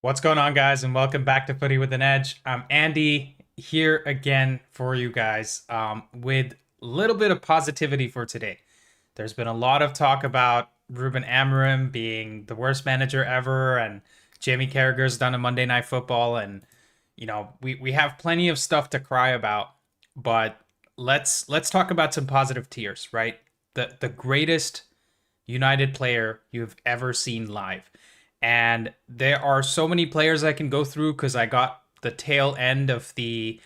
What's going on, guys, and welcome back to Footy with an Edge. I'm Andy here again for you guys with a little bit of positivity for today. There's been a lot of talk about Ruben Amorim being the worst manager ever, and Jamie Carragher's done a Monday Night Football, and we have plenty of stuff to cry about. But let's talk about some positive tiers, right? The greatest United player you've ever seen live. And there are so many players I can go through because I got the tail end of the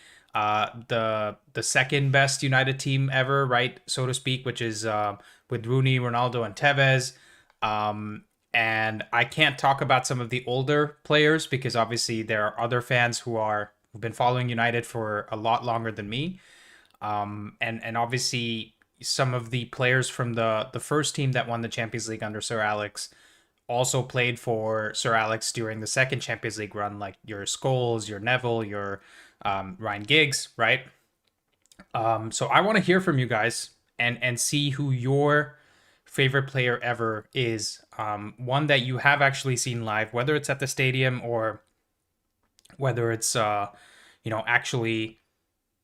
second best United team ever, right, so to speak, which is with Rooney, Ronaldo, and Tevez. And I can't talk about some of the older players because obviously there are other fans who've been following United for a lot longer than me. And obviously some of the players from the first team that won the Champions League under Sir Alex also played for Sir Alex during the second Champions League run, like your Scholes, your Neville, your Ryan Giggs, right? So I want to hear from you guys and see who your favorite player ever is. One that you have actually seen live, whether it's at the stadium or whether it's actually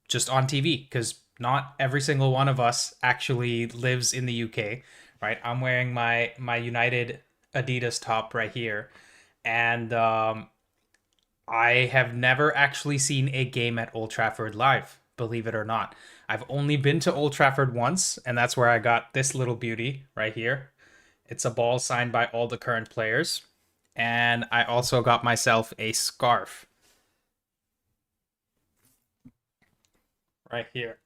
just on TV, because not every single one of us actually lives in the UK, right? I'm wearing my United Adidas top right here, and I have never actually seen a game at Old Trafford live, believe it or not. I've only been to Old Trafford once, and that's where I got this little beauty right here. It's a ball signed by all the current players, and I also got myself a scarf right here.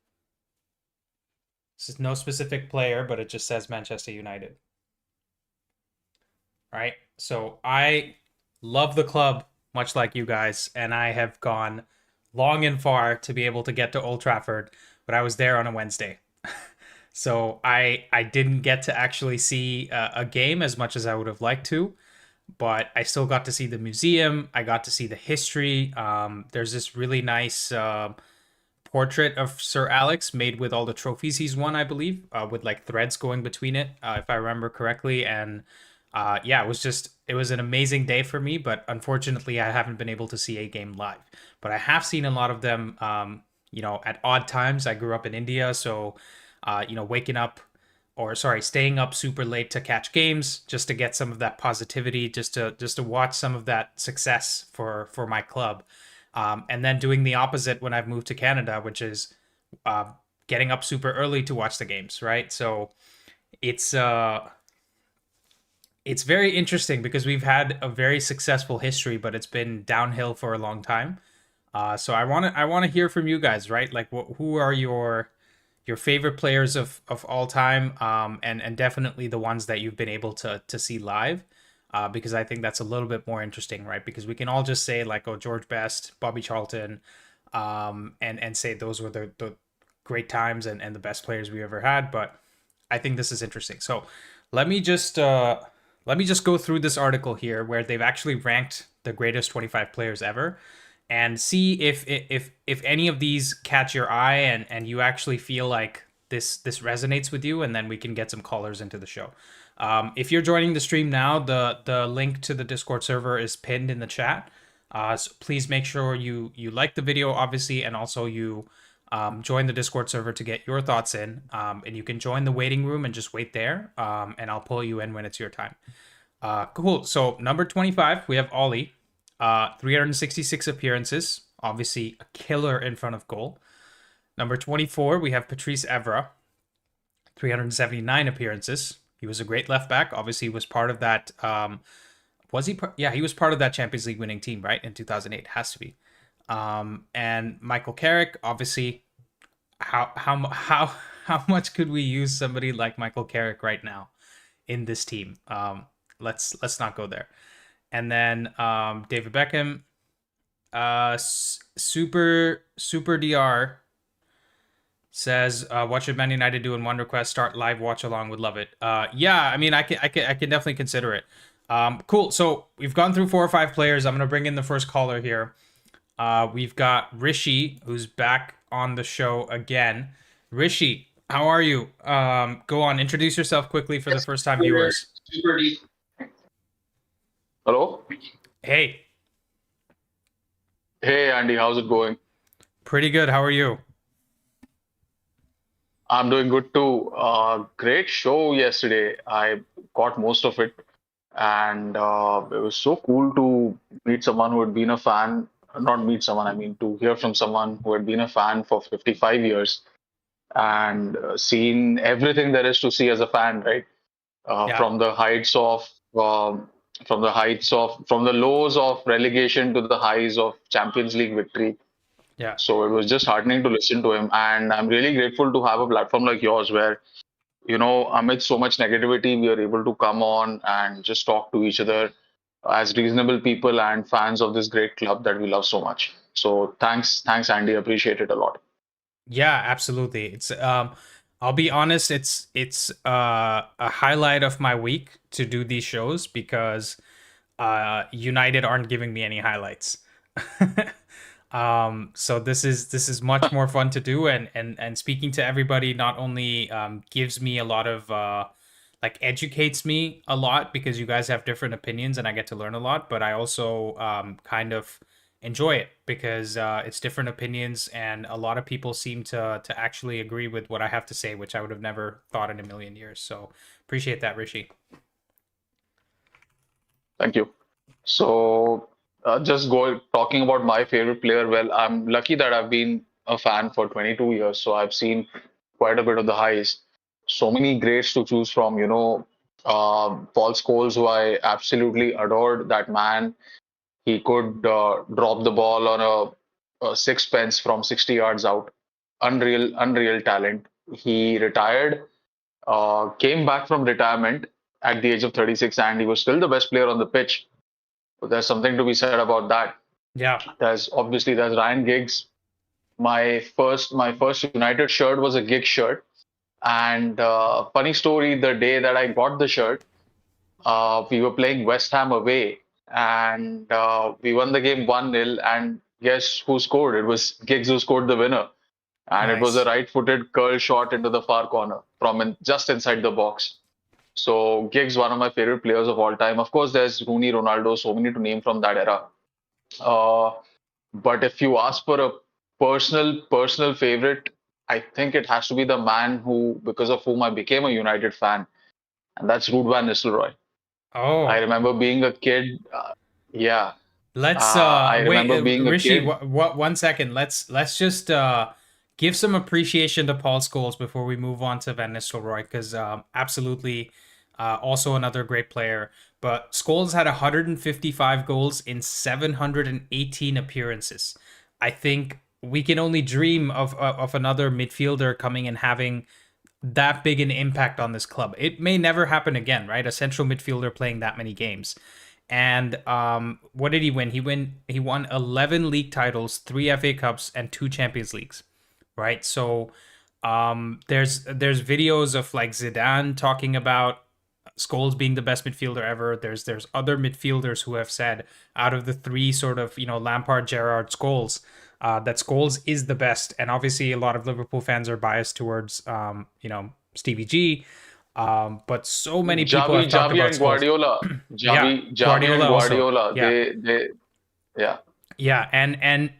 This is no specific player, but it just says Manchester United. Right? So I love the club, much like you guys, and I have gone long and far to be able to get to Old Trafford, but I was there on a Wednesday. So I didn't get to actually see a game as much as I would have liked to, but I still got to see the museum. I got to see the history. There's this really nice portrait of Sir Alex made with all the trophies he's won, I believe, with like threads going between it, if I remember correctly. And yeah, it was an amazing day for me, but unfortunately, I haven't been able to see a game live. But I have seen a lot of them, at odd times. I grew up in India, so waking up or sorry, staying up super late to catch games just to get some of that positivity, just to watch some of that success for my club, and then doing the opposite when I've moved to Canada, which is uh, getting up super early to watch the games, right? So it's uh, it's very interesting because we've had a very successful history, but it's been downhill for a long time. So I want to hear from you guys, right? Like, who are your favorite players of all time, and definitely the ones that you've been able to see live, because I think that's a little bit more interesting, right? Because we can all just say like, oh, George Best, Bobby Charlton, and say those were the great times and the best players we ever had, but I think this is interesting. So let me just uh, let me just go through this article here where they've actually ranked the greatest 25 players ever and see if any of these catch your eye and you actually feel like this resonates with you, and then we can get some callers into the show. If you're joining the stream now, the link to the Discord server is pinned in the chat. So please make sure you like the video, obviously, and also you join the Discord server to get your thoughts in. And you can join the waiting room and just wait there, and I'll pull you in when it's your time. Cool. So number 25, we have Ollie. 366 appearances. Obviously, a killer in front of goal. Number 24, we have Patrice Evra. 379 appearances. He was a great left back. Obviously, he was part of that. Was he? Yeah, he was part of that Champions League winning team, right? In 2008, has to be. And Michael Carrick, obviously, how much could we use somebody like Michael Carrick right now in this team? Let's not go there. And then David Beckham, Super Dr says, "What should Man United do in One Request? Start live watch along. Would love it." Yeah, I mean, I can definitely consider it. Cool. So we've gone through 4 or 5 players. I'm gonna bring in the first caller here. We've got Rishi, who's back on the show again. Rishi, how are you? Go on, introduce yourself quickly for the first time viewers. Hello? Hey. Hey Andy, how's it going? Pretty good. How are you? I'm doing good too. Great show yesterday. I caught most of it, and it was so cool to meet someone who had been a fan. Not meet someone, I mean to hear from someone who had been a fan for 55 years and seen everything there is to see as a fan, right? Yeah, From the heights of from the lows of relegation to the highs of Champions League victory. yeah, So it was just heartening to listen to him. And I'm really grateful to have a platform like yours where, amidst so much negativity, we are able to come on and just talk to each other as reasonable people and fans of this great club that we love so much. So thanks, Andy. Appreciate it a lot. yeah. Absolutely. I'll be honest. It's a highlight of my week to do these shows because United aren't giving me any highlights. So this is much more fun to do, and speaking to everybody not only gives me a lot of like educates me a lot because you guys have different opinions and I get to learn a lot, but I also kind of enjoy it because it's different opinions and a lot of people seem to actually agree with what I have to say, which I would have never thought in a million years. So appreciate that, Rishi. Thank you. So just go talking about my favorite player. Well, I'm lucky that I've been a fan for 22 years, so I've seen quite a bit of the highs. So many greats to choose from. Paul Scholes, who I absolutely adored. That man, he could drop the ball on a sixpence from 60 yards out. Unreal talent. He retired, came back from retirement at the age of 36, and he was still the best player on the pitch. So there's something to be said about that. Yeah. There's Ryan Giggs. My first United shirt was a Giggs shirt, and funny story: the day that I got the shirt, we were playing West Ham away, and we won the game 1-0. And guess who scored? It was Giggs who scored the winner, and it was a Nice. right-footed curl shot into the far corner from just inside the box. So Giggs, one of my favorite players of all time. Of course, there's Rooney, Ronaldo, so many to name from that era. Uh, but if you ask for a personal favorite, I think it has to be the man because of whom I became a United fan, and that's Ruud van Nistelrooy. I Oh, remember being a kid. Yeah, let's I wait, remember being a Rishi. kid. What? 1 second. Let's just give some appreciation to Paul Scholes before we move on to Van Nistelrooy, because absolutely, also another great player. But Scholes had 155 goals in 718 appearances. I think we can only dream of another midfielder coming and having that big an impact on this club. It may never happen again, right? A central midfielder playing that many games. And what did he win? He won 11 league titles, 3 FA Cups, and 2 Champions Leagues, right? So there's videos of like Zidane talking about Scholes being the best midfielder ever. There's other midfielders who have said out of the three sort of Lampard, Gerrard, Scholes, that Scholes is the best. And obviously, a lot of Liverpool fans are biased towards Stevie G. But so many people have talked Javi about and Scholes. Guardiola, Yeah, Javi Guardiola and also. Guardiola. Yeah, Yeah. yeah, and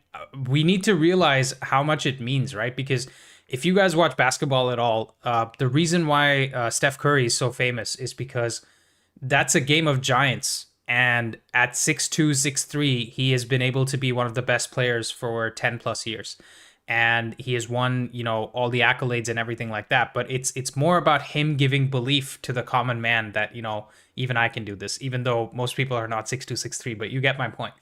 we need to realize how much it means, right? Because if you guys watch basketball at all, the reason why Steph Curry is so famous is because that's a game of giants. And at 6'2", 6'3", he has been able to be one of the best players for 10 plus years. And he has won, all the accolades and everything like that. But it's more about him giving belief to the common man that, even I can do this, even though most people are not 6'2", 6'3", but you get my point.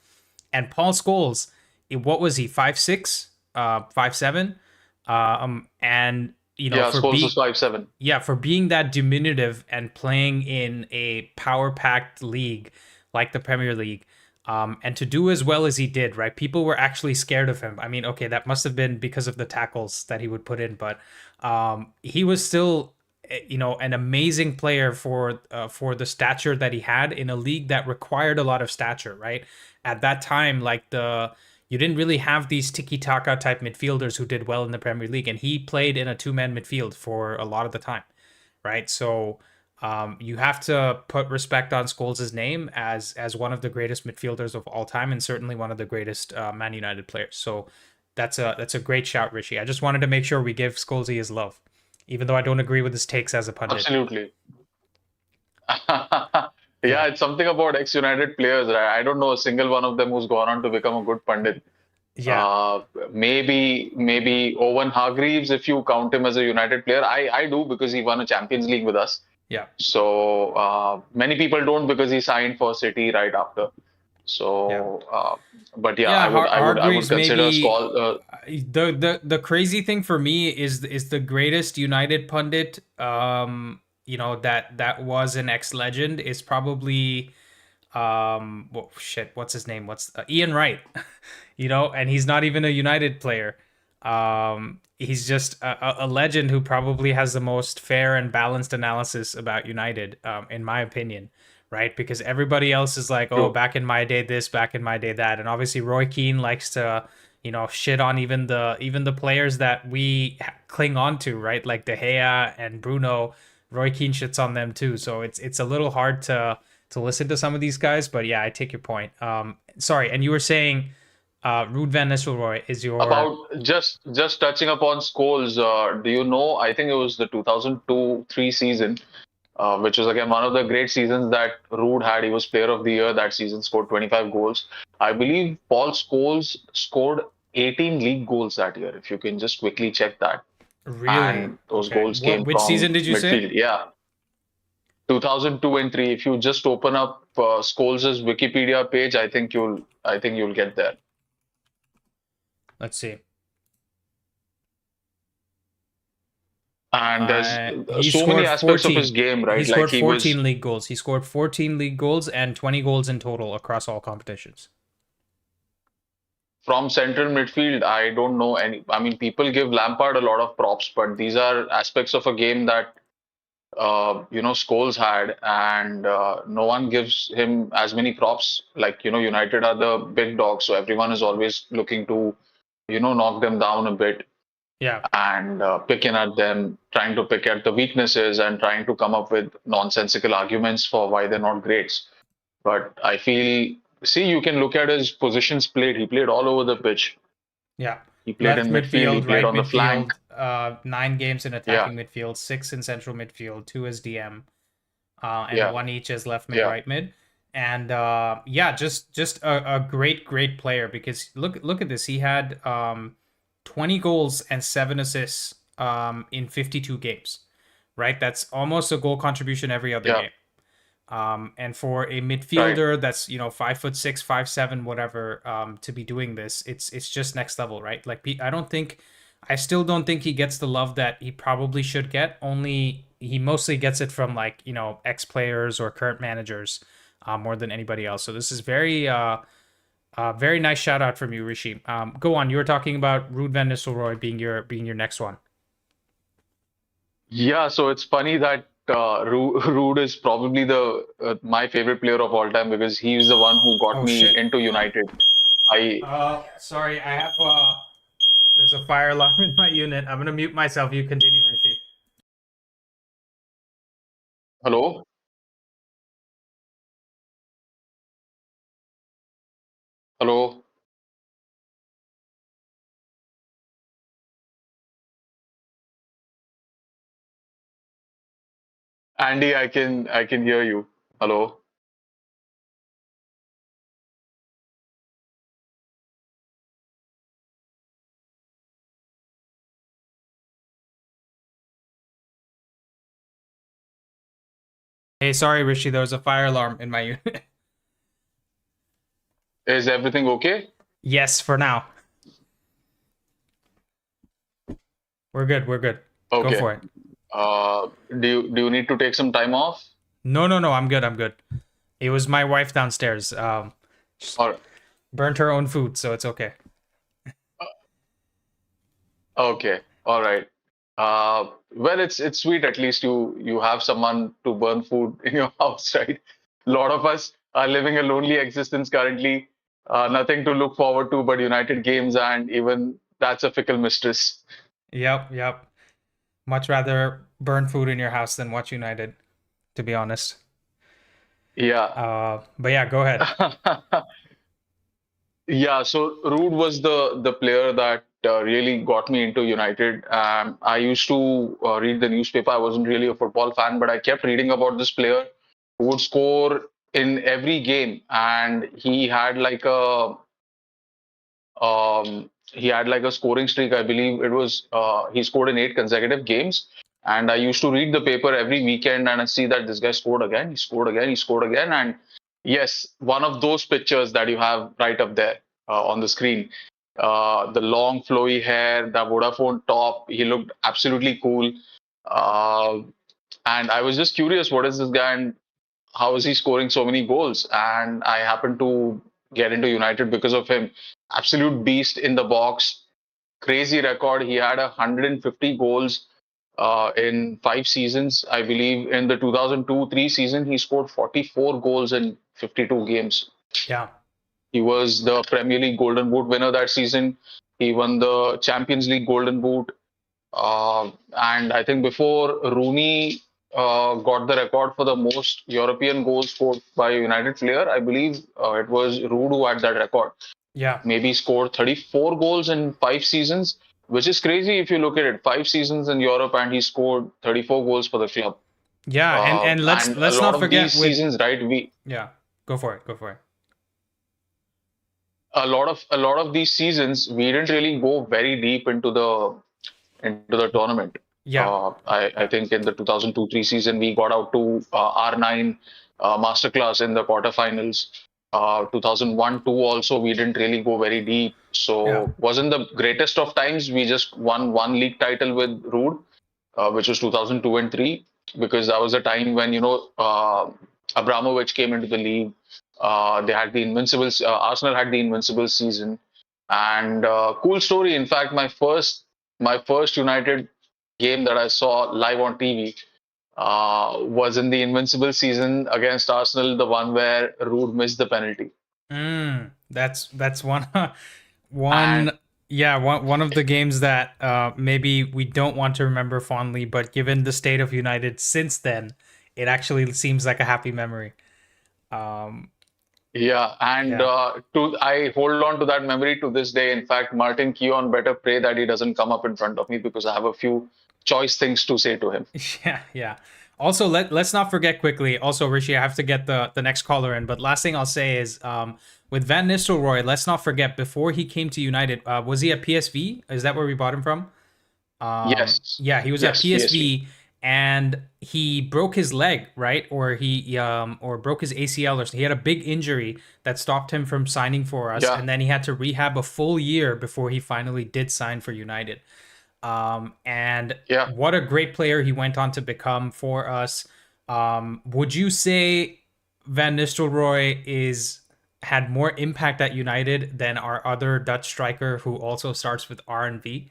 And Paul Scholes, what was he, 5'6", 5'7"? And, Yeah, for Scholes was 5'7". for being that diminutive and playing in a power packed league like the Premier League, and to do as well as he did, right? People were actually scared of him. I mean, okay, that must have been because of the tackles that he would put in, but he was still, an amazing player for the stature that he had in a league that required a lot of stature, right? At that time, like you didn't really have these tiki taka type midfielders who did well in the Premier League, and he played in a two man midfield for a lot of the time, right? So You have to put respect on Scholes' name as one of the greatest midfielders of all time, and certainly one of the greatest Man United players. So that's a great shout, Richie. I just wanted to make sure we give Scholes his love, even though I don't agree with his takes as a pundit. Absolutely. Yeah, Yeah, it's something about ex-United players, right? I don't know a single one of them who's gone on to become a good pundit. yeah, Uh, maybe Owen Hargreaves, if you count him as a United player. I do because he won a Champions League with us. yeah. So many people don't because he signed for City right after. Yeah. So, but yeah, Yeah, I would Hargreaves consider maybe Skull. the crazy thing for me is the greatest United pundit that was an ex-legend is probably well, shit, what's his name? What's Ian Wright? And he's not even a United player. He's just a legend who probably has the most fair and balanced analysis about United, in my opinion, right? Because everybody else is like, oh, True. back in my day this, back in my day that, and obviously Roy Keane likes to, shit on even the players that we cling on to, right? Like De Gea and Bruno. Roy Keane shits on them too, so it's a little hard to listen to some of these guys, but yeah, I take your point. Sorry, and you were saying Ruud van Nistelrooy is your About just touching upon Scholes, do you know? I think it was the 2002-3 season, which was again one of the great seasons that Ruud had. He was Player of the Year that season, scored 25 goals. I believe Paul Scholes scored 18 league goals that year. If you can just quickly check that, really and those okay. goals What came which from season did you say? midfield. Yeah, 2002 and 3. If you just open up Scholes' Wikipedia page, I think you'll get there. Let's see. And there's He so many scored aspects of his 14. game, He right? Like scored he was 14 league goals. He scored 14 league goals and 20 goals in total across all competitions. from central midfield. I don't know any. I mean, people give Lampard a lot of props, but these are aspects of a game that Scholes had, and no one gives him as many props. Like United are the big dogs, so everyone is always looking to knock them down a bit Yeah. and picking at them, trying to pick at the weaknesses and trying to come up with nonsensical arguments for why they're not greats. But I feel, see, you can look at his positions played. He played all over the pitch. Yeah. He played Left in midfield. He midfield, played right on the flank. midfield, 9 games in Yeah, attacking midfield, 6 in central midfield, 2 as DM, and yeah, one each as left mid, yeah, right mid. And yeah, just a great player because look at this. He had 20 goals and 7 assists in 52 games, right? That's almost a goal contribution every other yeah. game. And for a Right. midfielder that's 5'6", 5'7", whatever, to be doing this, it's just next level, right? Like I still don't think he gets the love that he probably should get. Only he mostly gets it from like ex players or current managers, more than anybody else. So this is very nice shout out from you, Rishi. Go on. You were talking about Ruud van Nistelrooy being your next one. Yeah, so it's funny that Ruud is probably the my favorite player of all time because he's the one who got Oh me shit. into United. I Sorry, I have there's a fire alarm in my unit. I'm gonna mute myself. You continue, Rishi. Hello, hello, Andy. I can hear you. Hello. Hey, sorry, Rishi. There was a fire alarm in my unit. Is everything okay? Yes, for now. We're good. We're good. Go Okay. for it. Do you need to take some time off? No, no, no. I'm good. I'm good. It was my wife downstairs. Or Burnt her own food, so it's okay. okay, all right. Well, it's sweet. At least you have someone to burn food in your house, right? A lot of us are living a lonely existence currently. Nothing to look forward to but United games, and even that's a fickle mistress. Yep, yep. Much rather burn food in your house than watch United. to be honest. Yeah. But yeah, go ahead. Yeah, so Rude was the player that really got me into United. I used to read the newspaper. I wasn't really a football fan, but I kept reading about this player who would score in every game, and he had like a scoring streak. I believe it was he scored in 8 consecutive games. And I used to read the paper every weekend and I see that this guy scored again, he scored again, he scored again. And yes, one of those pictures that you have right up there on the screen. The long flowy hair, the Vodafone top, he looked absolutely cool. Uh, and I was just curious, what is this guy and how is he scoring so many goals? And I happened to get into United because of him. Absolute beast in the box, crazy record. He had 150 goals in 5 seasons. I believe in the 2002-3 season, he scored 44 goals in 52 games. Yeah. He was the Premier League Golden Boot winner that season. He won the Champions League Golden Boot. And I think before Rooney got the record for the most European goals scored by a United player, I believe it was Ruud who had that record. Yeah. Maybe scored 34 goals in 5 seasons, which is crazy if you look at it. 5 seasons in Europe, and he scored 34 goals for the club. Yeah, and let's And a let's lot not of these forget with seasons, right? We yeah. Go for it. Go for it. a lot of these seasons, we didn't really go very deep into the tournament. Yeah. I Yeah. think in the 2002-3 season, we got out to R9 Masterclass in the quarterfinals. 2001-2 also, we didn't really go very deep. Yeah. So wasn't the greatest of times. We just won one league title with Rude, which was 2002 and 3, because that was a time when, Abramovich came into the league. They had the Invincibles, Arsenal had the Invincible season. And cool story. In fact, my first United game that I saw live on TV was in the Invincible season against Arsenal, the one where Rude missed the penalty. That's one And one yeah, one of the games that maybe we don't want to remember fondly, but given the state of United since then, it actually seems like a happy memory. Um, yeah, and yeah. I hold on to that memory to this day. In fact, Martin Keown better pray that he doesn't come up in front of me because I have a few choice things to say to him. Yeah, yeah. Also, let's not forget quickly. Also, Rishi, I have to get the next caller in. But last thing I'll say is, with Van Nistelrooy, let's not forget before he came to United, was he at PSV? Is that where we bought him from? Yes, Yeah, he was at yes, PSV. PSV and he broke his leg, right? Or he or broke his ACL or something. He had a big injury that stopped him from signing for us, Yeah, and then he had to rehab a full year before he finally did sign for United. And yeah. what a great player he went on to become for us. Would you say Van Nistelrooy is had more impact at United than our other Dutch striker who also starts with R and V?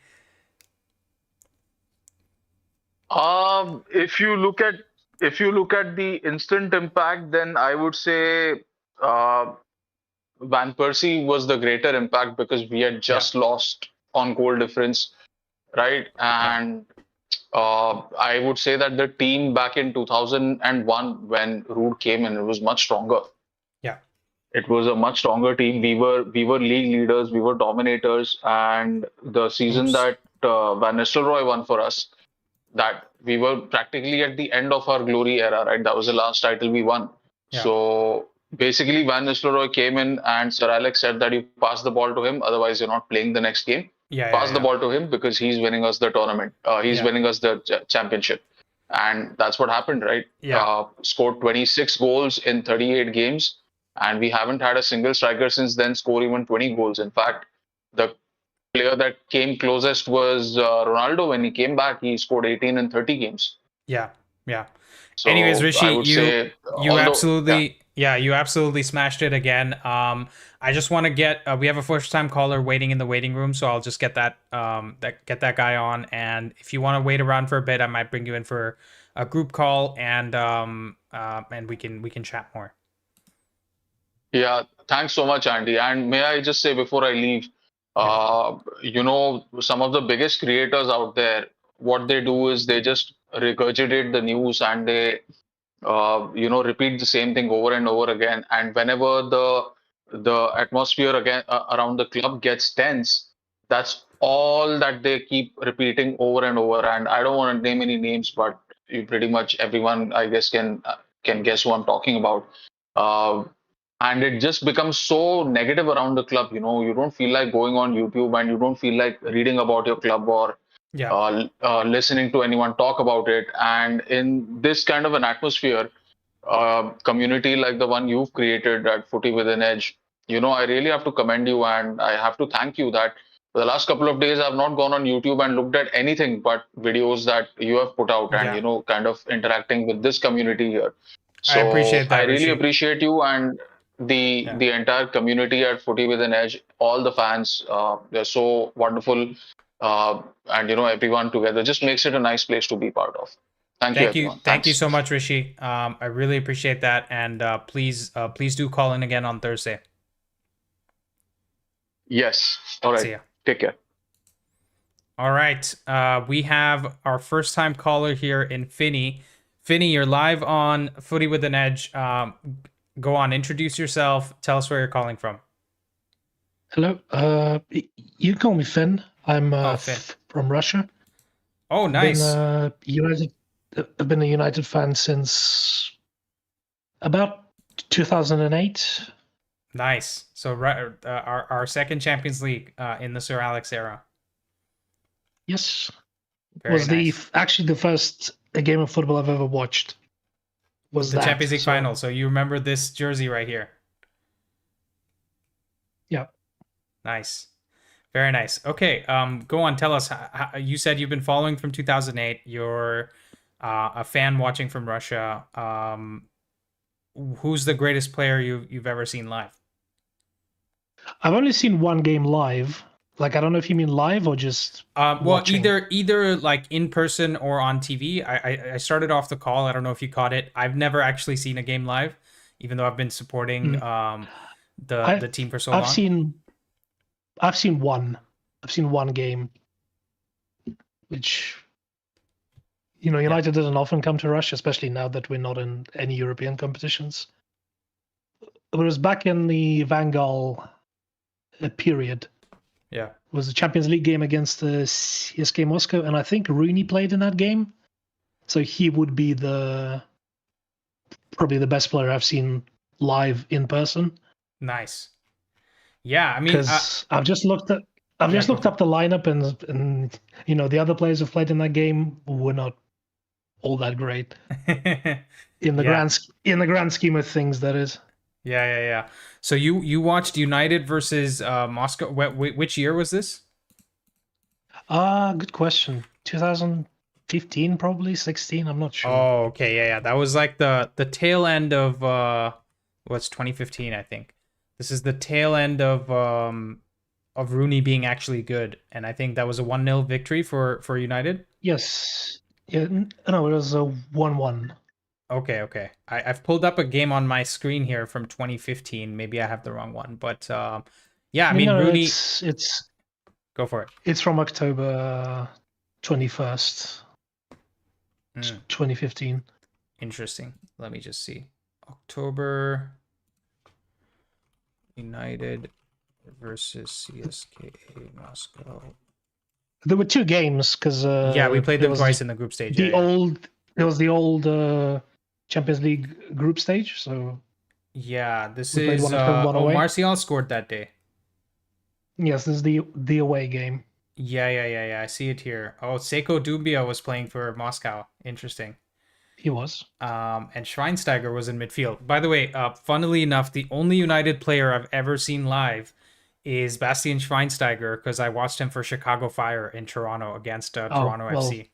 If you look at the instant impact, then I would say uh, Van Persie was the greater impact because we had Yeah, just lost on goal difference, right? yeah, And I would say that the team back in 2001, when Ruud came in, it was much stronger. yeah. It was a much stronger team. We were league leaders, we were dominators, and the season Oops. that Van Nistelrooy won for us, that we were practically at the end of our glory era, right? That was the last title we won. Yeah, So basically, Van Nistelrooy came in and Sir Alex said that you pass the ball to him, otherwise you're not playing the next game. yeah, yeah, Pass the yeah, ball to him because he's winning us the tournament. He's yeah, winning us the championship. And that's what happened, right? yeah, Scored 26 goals in 38 games. And we haven't had a single striker since then score even 20 goals. In fact, the player that came closest was Ronaldo. When he came back, he scored 18 in 30 games. yeah, yeah. Anyways, So Rishi, I would say, you although, yeah, absolutely yeah, you absolutely smashed it again. I just want to get we have a first time caller waiting in the waiting room, so I'll just get that guy on. And if you want to wait around for a bit, I might bring you in for a group call and we can chat more. yeah, thanks so much, Andy. And may I just say before I leave, Yeah, some of the biggest creators out there, what they do is they just regurgitate the news and repeat the same thing over and over again. And whenever the atmosphere again around the club gets tense, that's all that they keep repeating over and over. And I don't want to name any names, but you pretty much everyone, I guess, can guess who I'm talking about. Uh, and it just becomes so negative around the club. You don't feel like going on YouTube, and you don't feel like reading about your club or Yeah. listening to anyone talk about it. And in this kind of an atmosphere, community like the one you've created at Footy with an Edge, I really have to commend you, and I have to thank you that for the last couple of days I've not gone on YouTube and looked at anything but videos that you have put out, and Yeah. kind of interacting with this community here. I So appreciate I that, really Rishi. appreciate you and the Yeah. the entire community at Footy with an Edge, all the fans. They're so wonderful, and everyone together just makes it a nice place to be part of. Thank you, Thank you. everyone. Thank you Thanks. so much, Rishi. I really appreciate that. And please do call in again on Thursday. Yes. All See right. ya. Take care. All right. We have our first time caller here in Finney. Finney, you're live on Footy with an Edge. Go on, introduce yourself. Tell us where you're calling from. Hello. You can call me Finn. I'm Oh, Finn. from Russia. Oh, nice. I've been a United fan since about 2008. Nice. So our second Champions League in the Sir Alex era. Yes, Very was nice. actually the first game of football I've ever watched. Was The that Champions League so, final. So you remember this jersey right here? Yeah. Nice. Very nice. Okay. Go on. Tell us. You said you've been following from 2008. You're a fan watching from Russia. Who's the greatest player you've ever seen live? I've only seen one game live. Like, I don't know if you mean live or just Well, watching. either like in person or on TV. I started off the call. I don't know if you caught it. I've never actually seen a game live, even though I've been supporting the team for so long. I've seen one. I've seen one game, which United doesn't often come to Russia, especially now that we're not in any European competitions. It was back in the Van Gaal period. Yeah. It was a Champions League game against the CSK Moscow, and I think Rooney played in that game. So he would be probably the best player I've seen live in person. Nice. Yeah, I mean, because I've just looked up the lineup, and the other players who've played in that game were not all that great in the grand scheme of things. That is. Yeah. So you watched United versus Moscow. Which year was this? Good question. 2015, probably 16. I'm not sure. Oh, okay, yeah. That was like the tail end of what's 2015, I think. This is the tail end of Rooney being actually good, and I think that was a 1-0 victory for United. Yes. Yeah. No, it was a 1-1. Okay. I've pulled up a game on my screen here from 2015. Maybe I have the wrong one, but yeah. I mean, Rooney. It's go for it. It's from October 21st, 2015. Interesting. Let me just see. October. United versus CSKA Moscow. There were two games because we played them twice in the group stage. It was the old Champions League group stage. So yeah, this is Martial scored that day. Yes, this is the away game. Yeah. I see it here. Oh, Seiko Doumbia was playing for Moscow. Interesting. He was. And Schweinsteiger was in midfield. By the way, funnily enough, the only United player I've ever seen live is Bastian Schweinsteiger, because I watched him for Chicago Fire in Toronto against Toronto FC.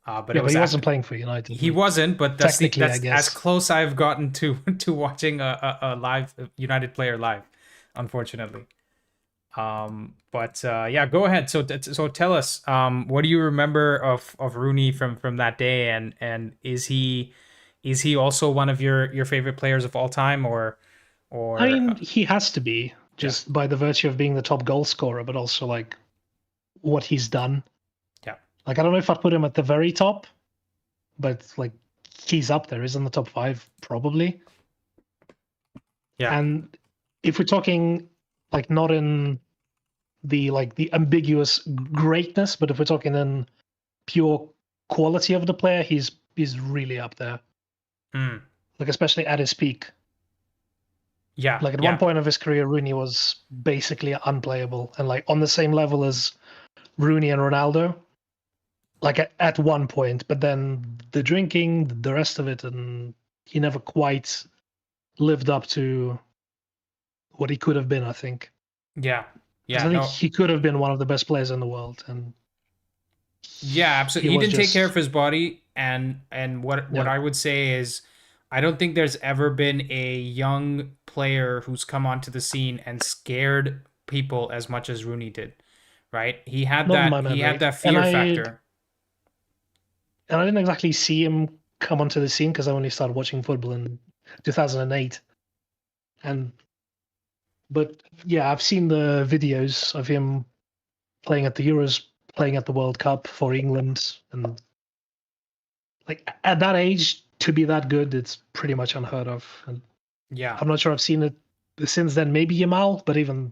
But he wasn't playing for United. He wasn't, but that's as close I've gotten to watching a live United player live, unfortunately. Yeah, go ahead. So tell us, what do you remember of Rooney from that day, and is he also one of your favorite players of all time, or I mean, he has to be, just by the virtue of being the top goal scorer, but also like what he's done. Yeah. Like, I don't know if I'd put him at the very top, but like he's up there. He's in the top 5 probably. Yeah. And if we're talking like not in the ambiguous greatness, but if we're talking in pure quality of the player, he's really up there. Like especially at his peak. Yeah. Like at one point of his career, Rooney was basically unplayable, and like on the same level as Rooney and Ronaldo. Like at one point, but then the drinking, the rest of it, and he never quite lived up to what he could have been, I think. Yeah. Yeah. I think he could have been one of the best players in the world, and yeah, absolutely. He didn't take care of his body, and what I would say is, I don't think there's ever been a young player who's come onto the scene and scared people as much as Rooney did. Right? He had that fear factor. And I didn't exactly see him come onto the scene because I only started watching football in 2008. But yeah, I've seen the videos of him playing at the Euros, playing at the World Cup for England, and like at that age to be that good, it's pretty much unheard of. And yeah, I'm not sure I've seen it since then. Maybe Yamal, but even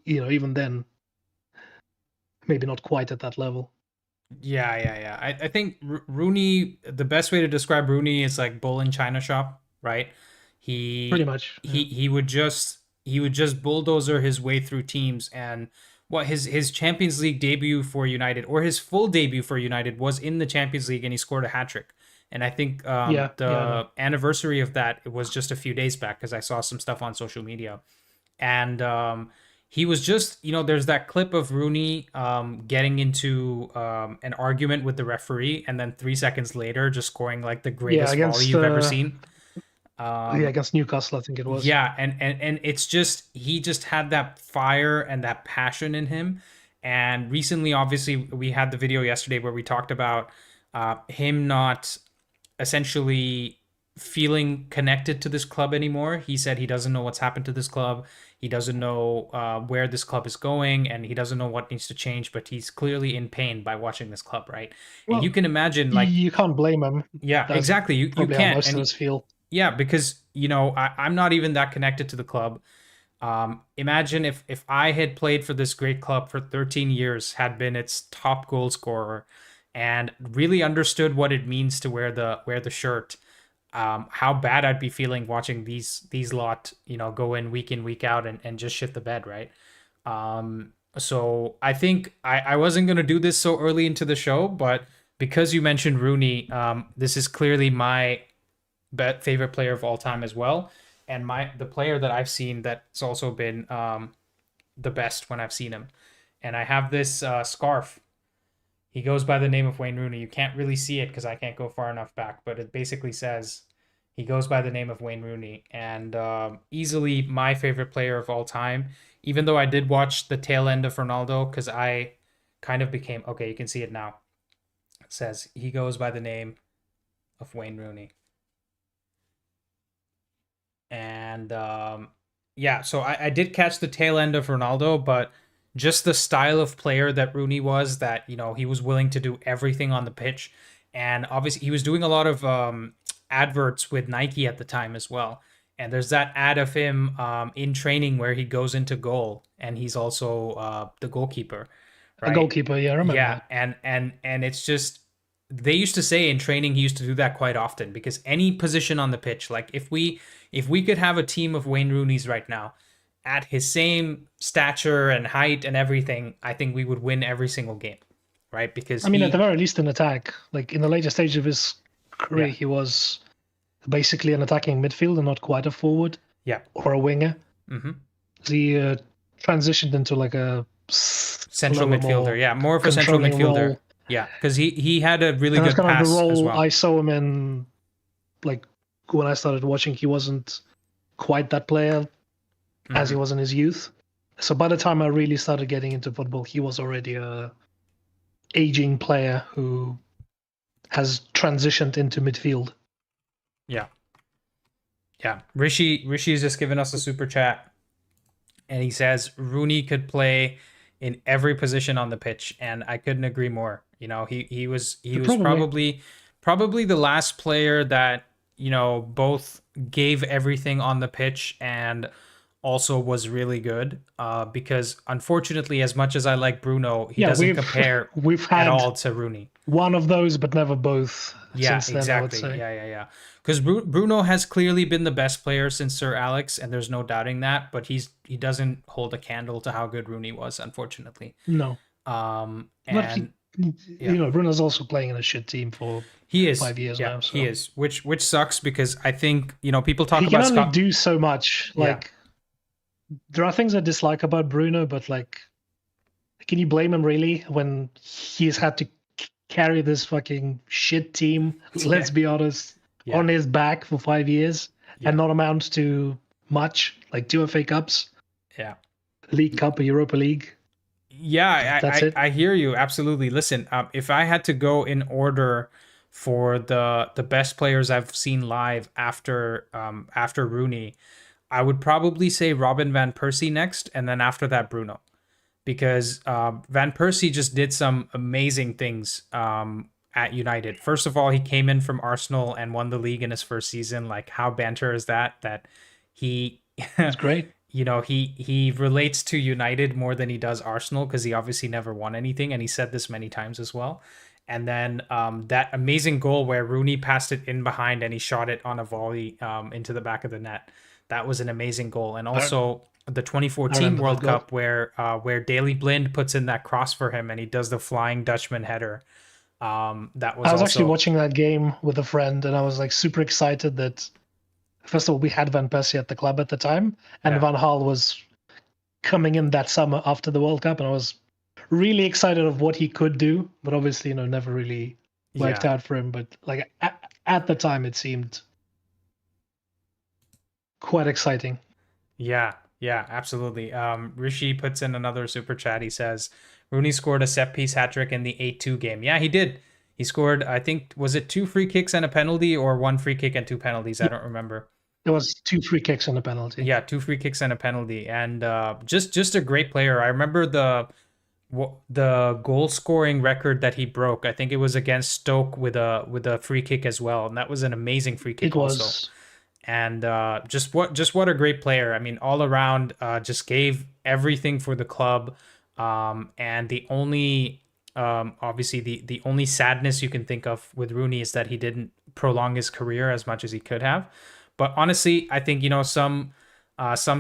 even then, maybe not quite at that level. Yeah. I think Rooney, the best way to describe Rooney is like bull in China shop, right? Pretty much. Yeah. He would just bulldozer his way through teams, and what his Champions League debut for United, or his full debut for United, was in the Champions League, and he scored a hat-trick. And I think the anniversary of that was just a few days back, because I saw some stuff on social media. And he was just, there's that clip of Rooney getting into an argument with the referee, and then 3 seconds later just scoring like the greatest volley you've ever seen. Against Newcastle, I think it was. Yeah, and it's just, he just had that fire and that passion in him. And recently, obviously, we had the video yesterday where we talked about him not essentially feeling connected to this club anymore. He said he doesn't know what's happened to this club. He doesn't know where this club is going, and he doesn't know what needs to change, but he's clearly in pain by watching this club, right? Well, and you can imagine, like, you can't blame him. Yeah, that's exactly. You can't. How most of us feel. Yeah, because I'm not even that connected to the club. Imagine if I had played for this great club for 13 years, had been its top goal scorer, and really understood what it means to wear the shirt. How bad I'd be feeling watching these lot, go in, week out, and just shit the bed, right? So I think I wasn't gonna do this so early into the show, but because you mentioned Rooney, this is clearly my favorite player of all time as well, and the player that I've seen that's also been the best when I've seen him. And I have this scarf. He goes by the name of Wayne Rooney. You can't really see it because I can't go far enough back, but it basically says he goes by the name of Wayne Rooney, and easily my favorite player of all time, even though I did watch the tail end of Ronaldo, because I kind of became, okay, you can see it now. It says he goes by the name of Wayne Rooney. And yeah, so I did catch the tail end of Ronaldo, but just the style of player that Rooney was, that, he was willing to do everything on the pitch. And obviously he was doing a lot of adverts with Nike at the time as well. And there's that ad of him in training where he goes into goal, and he's also the goalkeeper. Right? A goalkeeper, yeah, I remember. Yeah, and it's just, they used to say in training he used to do that quite often, because any position on the pitch, like if we could have a team of Wayne Rooneys right now at his same stature and height and everything, I think we would win every single game, right? Because at the very least in attack, like in the later stage of his career, he was basically an attacking midfielder, not quite a forward, or a winger. Mm-hmm. He transitioned into like a central midfielder, more of a central midfielder role. Yeah, because he had a really good kind pass of the role as well. I saw him in, like when I started watching, he wasn't quite that player as he was in his youth. So by the time I really started getting into football, he was already a aging player who has transitioned into midfield. Yeah. Rishi's just given us a super chat, and he says Rooney could play in every position on the pitch, and I couldn't agree more. He was probably the last player that, both gave everything on the pitch and also was really good. Because unfortunately, as much as I like Bruno, he Yeah, doesn't compare we've at had all to Rooney. one of those, but never both Yeah, since then, I would exactly. say. Yeah. Because Bruno has clearly been the best player since Sir Alex, and there's no doubting that. But he doesn't hold a candle to how good Rooney was, unfortunately. No. But And yeah, Bruno's also playing in a shit team for he is. 5 years Yeah, now, so he is. Which sucks because I think people talk he can about only Scott. do so much. Yeah. Like, there are things I dislike about Bruno, but like, can you blame him really when he's had to carry this fucking shit team? Let's be honest, Yeah. on his back for 5 years Yeah. and not amount to much, like 2 FA Cups, Yeah. League Cup, or Europa League. Yeah, That's it. I hear you absolutely. Listen, if I had to go in order for the best players I've seen live after Rooney, I would probably say Robin van Persie next, and then after that Bruno, because Van Persie just did some amazing things at United. First of all, he came in from Arsenal and won the league in his first season. Like, how banter is that? That he It's great. he relates to United more than he does Arsenal because he obviously never won anything, and he said this many times as well. And then that amazing goal where Rooney passed it in behind and he shot it on a volley into the back of the net. That was an amazing goal. And also the 2014 World Cup where Daley Blind puts in that cross for him and he does the Flying Dutchman header. That was I was also actually watching that game with a friend, and I was like super excited that, first of all, we had Van Persie at the club at the time, and Van Gaal was coming in that summer after the World Cup, and I was really excited of what he could do, but obviously, never really worked out for him. But like at the time, it seemed quite exciting. Yeah, absolutely. Rishi puts in another super chat. He says Rooney scored a set piece hat trick in the 8-2 game. Yeah, he did. He scored, I think, was it 2 free kicks and a penalty, or 1 free kick and 2 penalties? I don't remember. There was 2 free kicks and a penalty. Yeah, 2 free kicks and a penalty, and just a great player. I remember the goal scoring record that he broke. I think it was against Stoke with a free kick as well, and that was an amazing free kick. It was. Also. And just what a great player. I mean, all around, just gave everything for the club. And the only obviously the only sadness you can think of with Rooney is that he didn't prolong his career as much as he could have. But honestly, I think some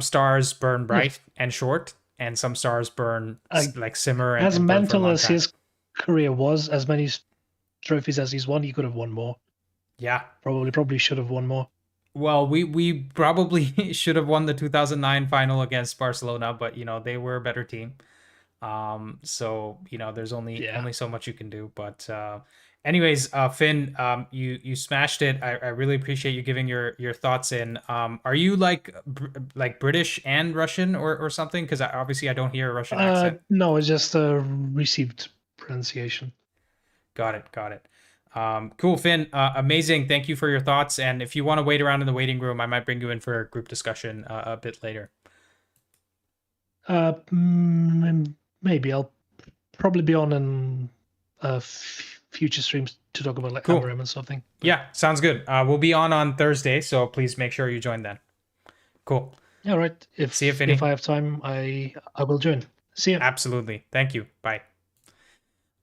stars burn bright and short, and some stars burn like simmer. As mental as his career was, as many trophies as he's won, he could have won more. Yeah, probably should have won more. Well, we probably should have won the 2009 final against Barcelona, but they were a better team. So there's only so much you can do. But anyways, Finn, you smashed it. I really appreciate you giving your thoughts in. Are you like British and Russian or something? Because obviously I don't hear a Russian accent. No, it's just a received pronunciation. Got it. Cool, Finn. Amazing. Thank you for your thoughts. And if you want to wait around in the waiting room, I might bring you in for a group discussion a bit later. Maybe I'll probably be on in future streams to talk about like Amarim and something. Yeah, sounds good. We'll be on Thursday, so please make sure you join then. Cool. Yeah, right. See you, Finny. If I have time, I will join. See you. Absolutely. Thank you. Bye.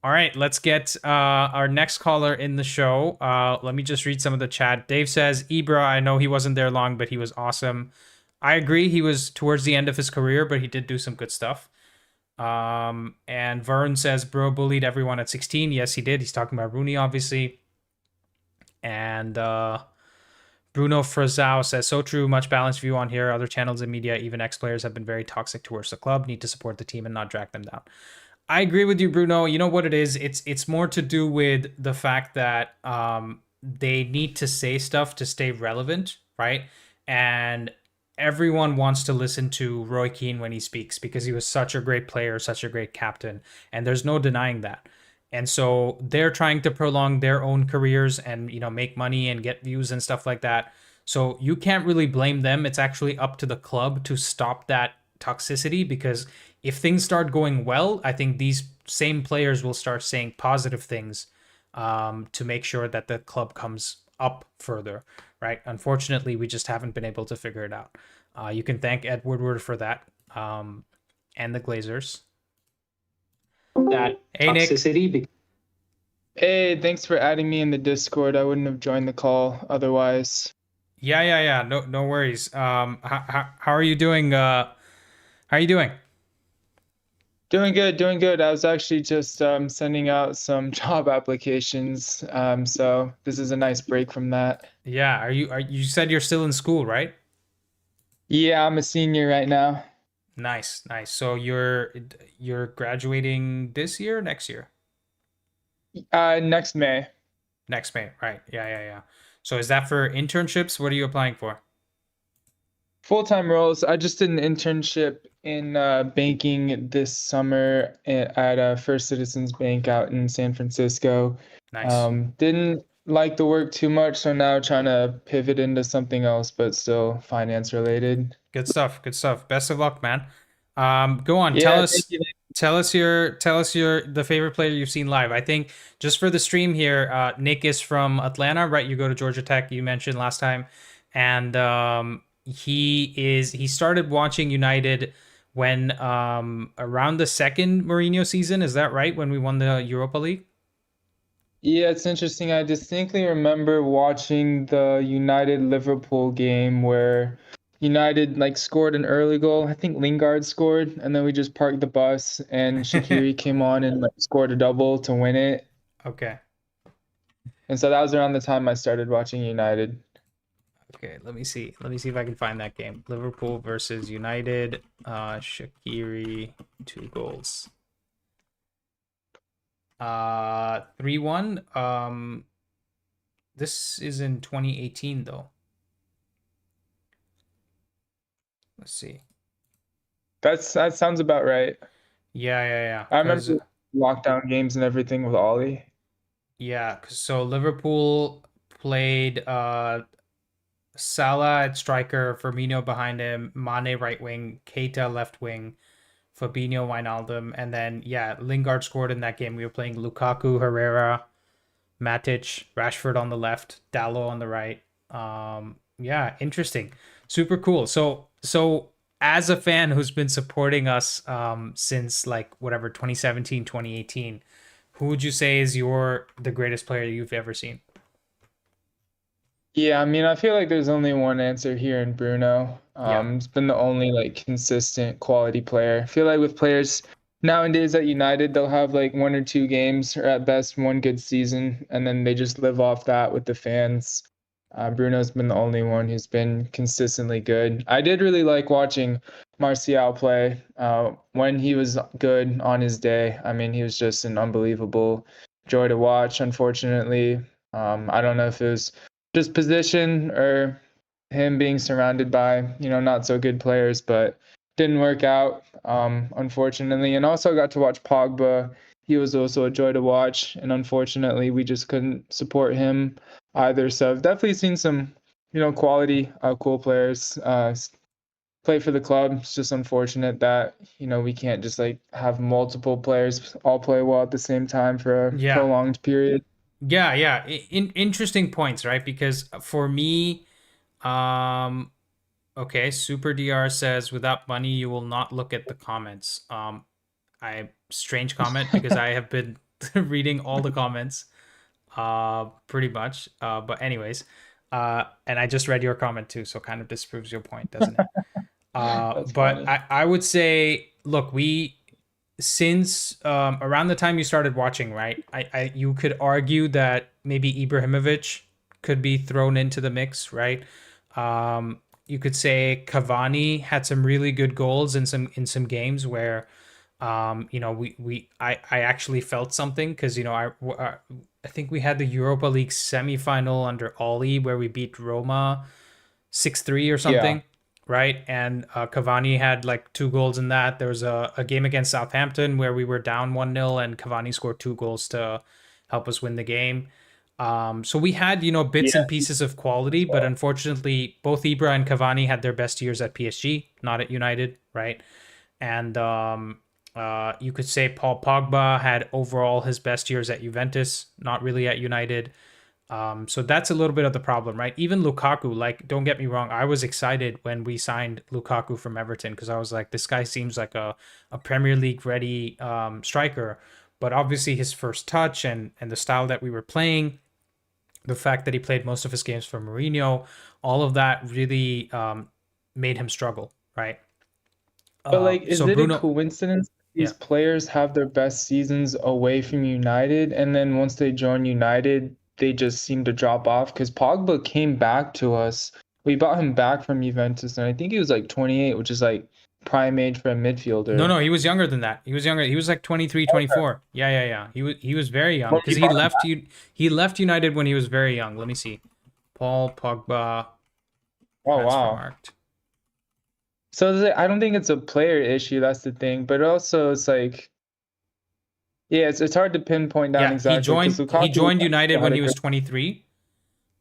All right, let's get our next caller in the show. Let me just read some of the chat. Dave says, Ibra, I know he wasn't there long, but he was awesome. I agree. He was towards the end of his career, but he did do some good stuff. And Vern says, bro bullied everyone at 16. Yes, he did. He's talking about Rooney, obviously. And Bruno Frazao says, so true. Much balanced view on here. Other channels and media, even ex-players, have been very toxic towards the club. Need to support the team and not drag them down. I agree with you, Bruno. You know what it is? It's more to do with the fact that they need to say stuff to stay relevant, right? And everyone wants to listen to Roy Keane when he speaks because he was such a great player, such a great captain, and there's no denying that. And so they're trying to prolong their own careers and make money and get views and stuff like that. So you can't really blame them. It's actually up to the club to stop that toxicity, because if things start going well, I think these same players will start saying positive things to make sure that the club comes up further, right? Unfortunately, we just haven't been able to figure it out. You can thank Ed Woodward for that, and the Glazers. That Hey, Nick. toxicity. Hey, thanks for adding me in the Discord. I wouldn't have joined the call otherwise. Yeah. No worries. How are you doing? How are you doing? Doing good. I was actually just sending out some job applications. So this is a nice break from that. Yeah. You said you're still in school, right? Yeah, I'm a senior right now. Nice. So you're graduating this year, next year? Next May. Next May, right? Yeah. So is that for internships? What are you applying for? Full-time roles. I just did an internship in banking this summer at First Citizens Bank out in San Francisco. Nice. Didn't like the work too much, so now trying to pivot into something else, but still finance related. Good stuff. Best of luck, man. Go on. Yeah, Tell us your the favorite player you've seen live. I think just for the stream here, Nick is from Atlanta, right? You go to Georgia Tech, you mentioned last time, and he started watching United when around the second Mourinho season. Is that right? When we won the Europa League? Yeah, it's interesting. I distinctly remember watching the United Liverpool game where United like scored an early goal. I think Lingard scored, and then we just parked the bus and Shaqiri came on and like scored a double to win it. Okay. And so that was around the time I started watching United. Okay, let me see if I can find that game. Liverpool versus United. Shaqiri, 2 goals. 3-1. This is in 2018 though. Let's see. That sounds about right. Yeah. I remember lockdown games and everything with Ollie. Yeah, so Liverpool played Salah at striker, Firmino behind him, Mane right wing, Keita left wing, Fabinho, Wijnaldum, and then Lingard scored in that game. We were playing Lukaku, Herrera, Matic, Rashford on the left, Dalot on the right. Interesting, super cool. So as a fan who's been supporting us since like whatever 2017, 2018, who would you say is the greatest player you've ever seen? Yeah, I mean, I feel like there's only one answer here in Bruno. It's been the only like consistent quality player. I feel like with players nowadays at United, they'll have like 1 or 2 games or at best 1 good season, and then they just live off that with the fans. Bruno's been the only one who's been consistently good. I did really like watching Martial play when he was good on his day. I mean, he was just an unbelievable joy to watch. Unfortunately, I don't know if it was just position or him being surrounded by not so good players, but didn't work out unfortunately. And also got to watch Pogba. He was also a joy to watch, and unfortunately we just couldn't support him either. So I've definitely seen some quality cool players play for the club. It's just unfortunate that we can't just like have multiple players all play well at the same time for a prolonged period. Yeah. Interesting points, right? Because for me, okay, Super DR says, without money, you will not look at the comments. Strange comment because I have been reading all the comments, pretty much. But anyways, and I just read your comment too, so kind of disproves your point, doesn't it? But I would say, look, since around the time you started watching, right? You could argue that maybe Ibrahimovic could be thrown into the mix, right? You could say Cavani had some really good goals in some games where, I actually felt something because I think we had the Europa League semifinal under Ollie where we beat Roma 6-3 or something. Yeah. Right, and Cavani had like 2 goals in that. There was a game against Southampton where we were down 1-0 and Cavani scored 2 goals to help us win the game. So we had bits and pieces of quality, but unfortunately both Ibra and Cavani had their best years at PSG, not at United, right? And You could say Paul Pogba had overall his best years at Juventus, not really at United. So that's a little bit of the problem, right? Even Lukaku, like, don't get me wrong, I was excited when we signed Lukaku from Everton because I was like, this guy seems like a Premier League ready striker. But obviously, his first touch and the style that we were playing, the fact that he played most of his games for Mourinho, all of that really made him struggle, right? But like, is So it a Bruno, coincidence these yeah. players have their best seasons away from United, and then once they join United, they just seem to drop off? Because Pogba came back to us. We bought him back from Juventus, and I think he was like 28, which is like prime age for a No, midfielder. no, he was younger than that. He was younger. He was like 23, Okay. 24. Yeah, yeah, yeah. He was very young When because we bought him back. he left United when he was very young. Let me see. Paul Pogba Oh transfer wow. marked. So I don't think it's a player issue. That's the thing. But also, it's like, yeah, it's hard to pinpoint down Yeah, he exactly because Lukaku joined United when had a he was great. 23.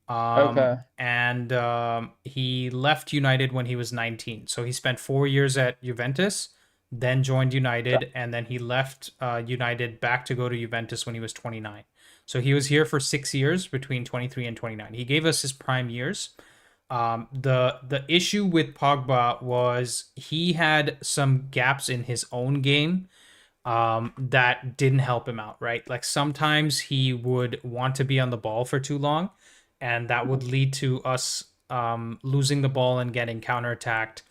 Okay. And he left United when he was 19. So he spent 4 years at Juventus, then joined United, and then he left United back to go to Juventus when he was 29. So he was here for 6 years between 23 and 29. He gave us his prime years. The issue with Pogba was he had some gaps in his own game that didn't help him out, right? Like sometimes he would want to be on the ball for too long, and that would lead to us losing the ball and getting counterattacked.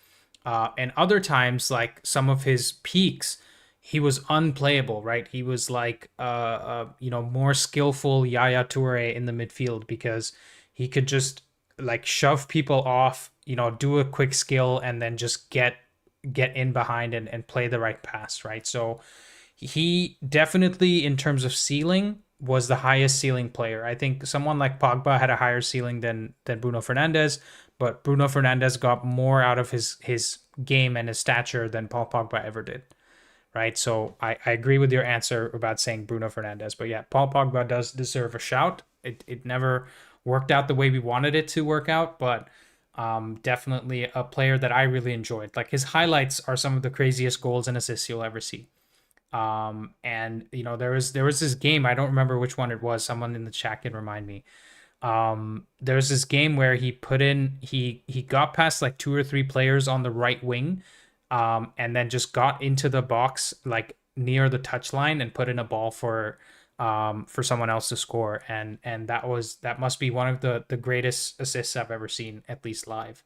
And other times, like some of his peaks, he was unplayable, right? He was like, more skillful Yaya Toure in the midfield because he could just like shove people off, do a quick skill and then just get in behind and play the right pass, right? So he definitely, in terms of ceiling, was the highest ceiling player. I think someone like Pogba had a higher ceiling than Bruno Fernandes, but Bruno Fernandes got more out of his game and his stature than Paul Pogba ever did, right? So I agree with your answer about saying Bruno Fernandes, but yeah, Paul Pogba does deserve a shout. It never worked out the way we wanted it to work out, but definitely a player that I really enjoyed. Like his highlights are some of the craziest goals and assists you'll ever see. And there was this game, I don't remember which one it was, someone in the chat can remind me. There was this game where he got past like two or three players on the right wing, and then just got into the box like near the touchline and put in a ball for someone else to score, and that must be one of the greatest assists I've ever seen, at least live.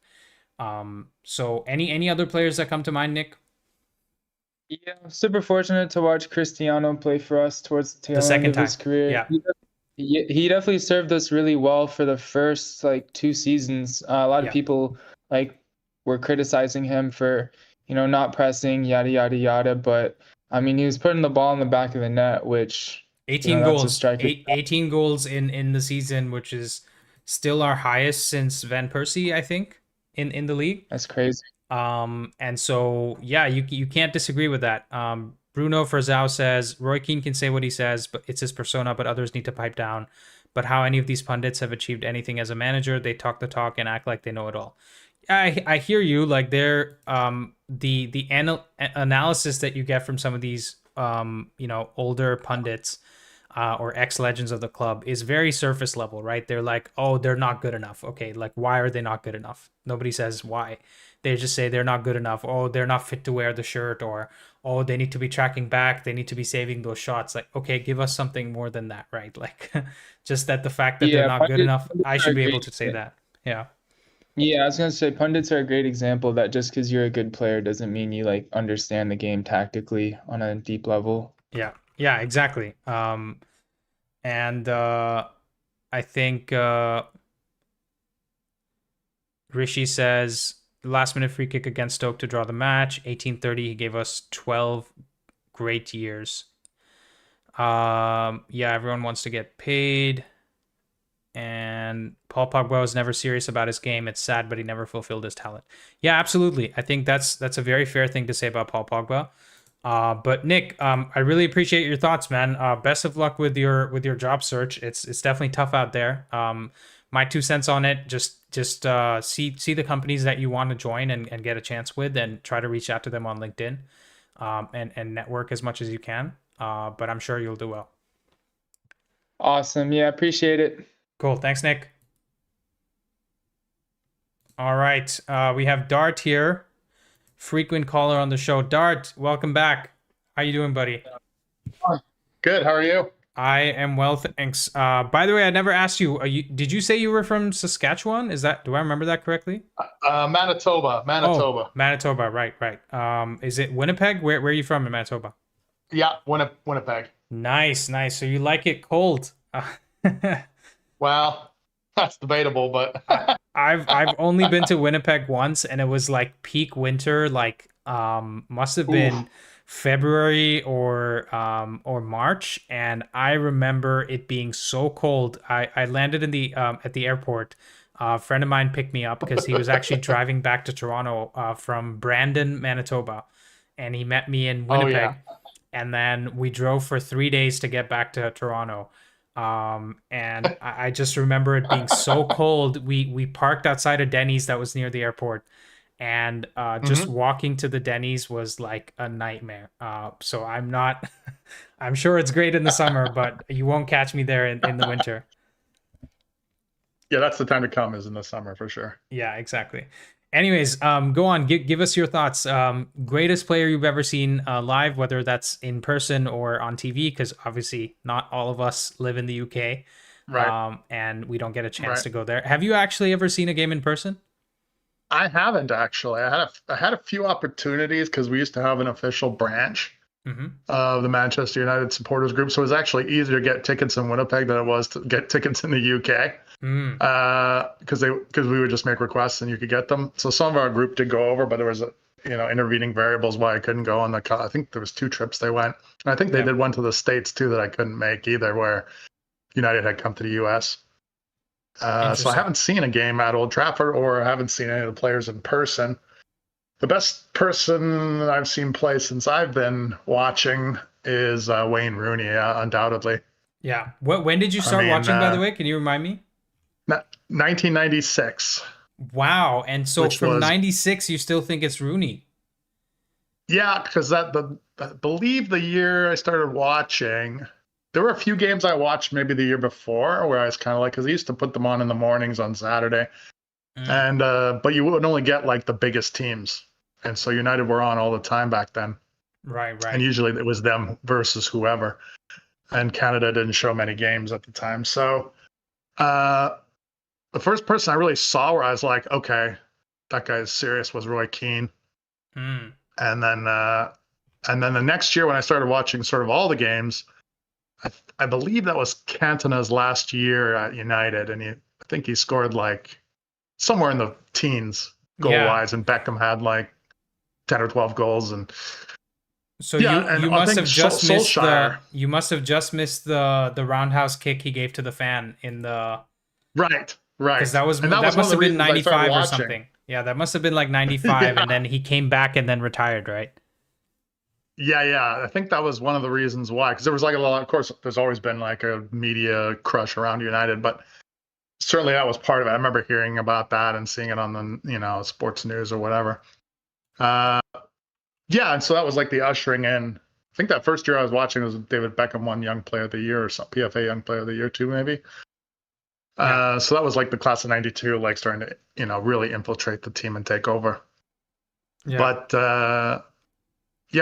So any other players that come to mind, Nick? Yeah, super fortunate to watch Cristiano play for us towards the The tail end second of his time. career. Yeah. He definitely served us really well for the first like 2 seasons. A lot Yeah. of people like were criticizing him for, not pressing, yada yada yada. But I mean, he was putting the ball in the back of the net, which 18 that's a goals. striker. 18 goals in the season, which is still our highest since Van Persie, I think, in the league. That's crazy. And so yeah, you can't disagree with that. Bruno Frazao says Roy Keane can say what he says, but it's his persona, but others need to pipe down. But how any of these pundits have achieved anything as a manager? They talk the talk and act like they know it all. I hear you. Like they're the analysis that you get from some of these older pundits or ex legends of the club is very surface level, right? They're like, oh, they're not good enough. Okay, like why are they not good enough? Nobody says why. They just say they're not good enough. Oh, they're not fit to wear the shirt, or oh, they need to be tracking back. They need to be saving those shots. Like, okay, give us something more than that, right? Like, just that the fact that they're Yeah, not good enough, pundits I are should a be great able to say example. that. Yeah. Yeah, I was gonna say pundits are a great example that just because you're a good player doesn't mean you like understand the game tactically on a deep level. Yeah. Yeah. Exactly. And I think Rishi says last minute free kick against Stoke to draw the match. 1830. He gave us 12 great years. Yeah, everyone wants to get paid. And Paul Pogba was never serious about his game. It's sad, but he never fulfilled his talent. Yeah, absolutely. I think that's a very fair thing to say about Paul Pogba. But Nick, I really appreciate your thoughts, man. Best of luck with your job search. It's definitely tough out there. My 2 cents on it: just see the companies that you want to join and get a chance with, and try to reach out to them on LinkedIn. and network as much as you can. But I'm sure you'll do well. Awesome. Yeah, appreciate it. Cool. Thanks, Nick. All right. We have Dart here, frequent caller on the show. Dart, welcome back. How you doing, buddy? Good. How are you? I am well, thanks. By the way, I never asked you, did you say you were from Saskatchewan? Do I remember that correctly? Manitoba. Oh, Manitoba, right. Is it Winnipeg? Where are you from in Manitoba? Yeah, Winnipeg. Nice. So you like it cold? Well, that's debatable, but I've only been to Winnipeg once, and it was like peak winter, like must have been February or March, and I remember it being so cold. I landed in the at the airport. A friend of mine picked me up because he was actually driving back to Toronto from Brandon, Manitoba, and he met me in Winnipeg. And then we drove for 3 days to get back to Toronto. And I just remember it being so cold. We parked outside a Denny's that was near the airport, and just walking to the Denny's was like a nightmare. So I'm sure it's great in the summer, but you won't catch me there in the winter. yeah, that's the time to come is in the summer for sure. Yeah, exactly. Anyways, go on. Give us your thoughts. Greatest player you've ever seen live, whether that's in person or on TV, because obviously not all of us live in the UK, Right. and we don't get a chance to go there. Have you actually ever seen a game in person? I haven't actually. I had a few opportunities because we used to have an official branch of the Manchester United supporters group, so it was actually easier to get tickets in Winnipeg than it was to get tickets in the UK. Because we would just make requests and you could get them. So some of our group did go over, but there was intervening variables why I couldn't go on the. I think there was 2 trips they went, and I think they did one to the States too that I couldn't make either, where United had come to the US. So I haven't seen a game at Old Trafford, or I haven't seen any of the players in person. The best person I've seen play since I've been watching is Wayne Rooney, undoubtedly. Yeah. When did you start watching, by the way? Can you remind me? 1996. Wow. And so from 96, you still think it's Rooney? Yeah, because I believe the year I started watching, there were a few games I watched maybe the year before where I was kind of like, because he used to put them on in the mornings on Saturday. And but you would only get like the biggest teams, and so United were on all the time back then. Right. And usually it was them versus whoever, and Canada didn't show many games at the time. So the first person I really saw where I was like, okay, that guy is serious, was Roy Keane. And then the next year when I started watching sort of all the games, I believe that was Cantona's last year at United, and I think he scored like somewhere in the teens goal-wise, and Beckham had like 10 or 12 goals. And so you must have just missed the roundhouse kick he gave to the fan in the right because that must have been 95 or something. Yeah, that must have been like 95, and then he came back and then retired, right? Yeah. I think that was one of the reasons why, because there was like a lot. Of course, there's always been like a media crush around United, but certainly that was part of it. I remember hearing about that and seeing it on the sports news or whatever. And so that was like the ushering in. I think that first year I was watching was David Beckham won Young Player of the Year or some PFA Young Player of the Year too, maybe. So that was like the class of '92, like starting to really infiltrate the team and take over. But I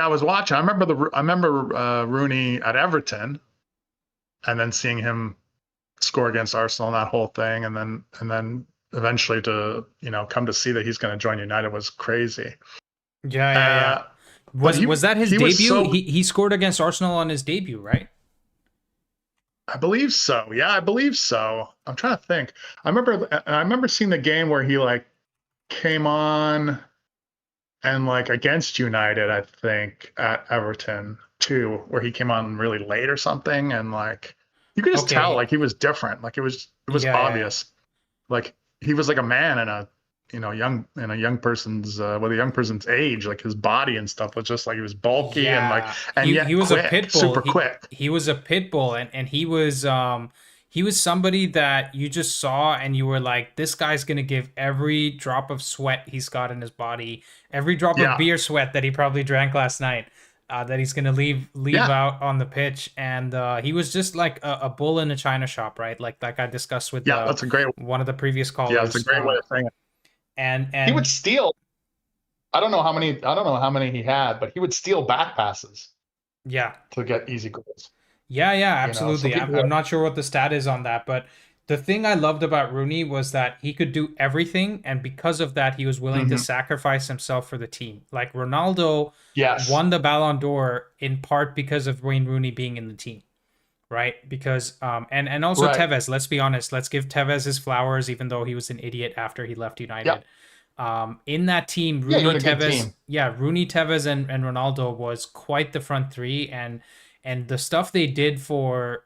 was watching. I remember Rooney at Everton, and then seeing him score against Arsenal and that whole thing, and then eventually to come to see that he's going to join United was crazy. Yeah. Was that his debut? He scored against Arsenal on his debut, right? I believe so. Yeah, I believe so. I'm trying to think. I remember seeing the game where he like came on and like against United, I think at Everton too, where he came on really late or something, and like you could just tell like he was different. Like it was obvious. Like he was like a man in a young person's with a young person's age. Like his body and stuff was just like he was bulky and like he was quick, a pit bull. Super quick. He was a pit bull, and he was he was somebody that you just saw and you were like, this guy's gonna give every drop of sweat he's got in his body, every drop of Yeah. beer sweat that he probably drank last night, that he's gonna leave Yeah. out on the pitch. And he was just like a bull in a china shop, right? Like I discussed with Yeah, that's a great. one of the previous callers. Yeah, it's a great way of saying it. And He would steal. I don't know how many he had, but he would steal back passes yeah, to get easy goals. yeah, You know, absolutely. so people I'm not sure what the stat is on that, but the thing I loved about Rooney was that he could do everything, and because of that, he was willing to sacrifice himself for the team. Like Ronaldo Yes. won the Ballon d'Or in part because of Wayne Rooney being in the team, right? Because and also Right. Tevez. Let's be honest. Let's give Tevez his flowers, even though he was an idiot after he left United. Yep. In that team, Yeah, Rooney, you're in a good Tevez, team. Rooney, Tevez, and Ronaldo was quite the front three, and the stuff they did for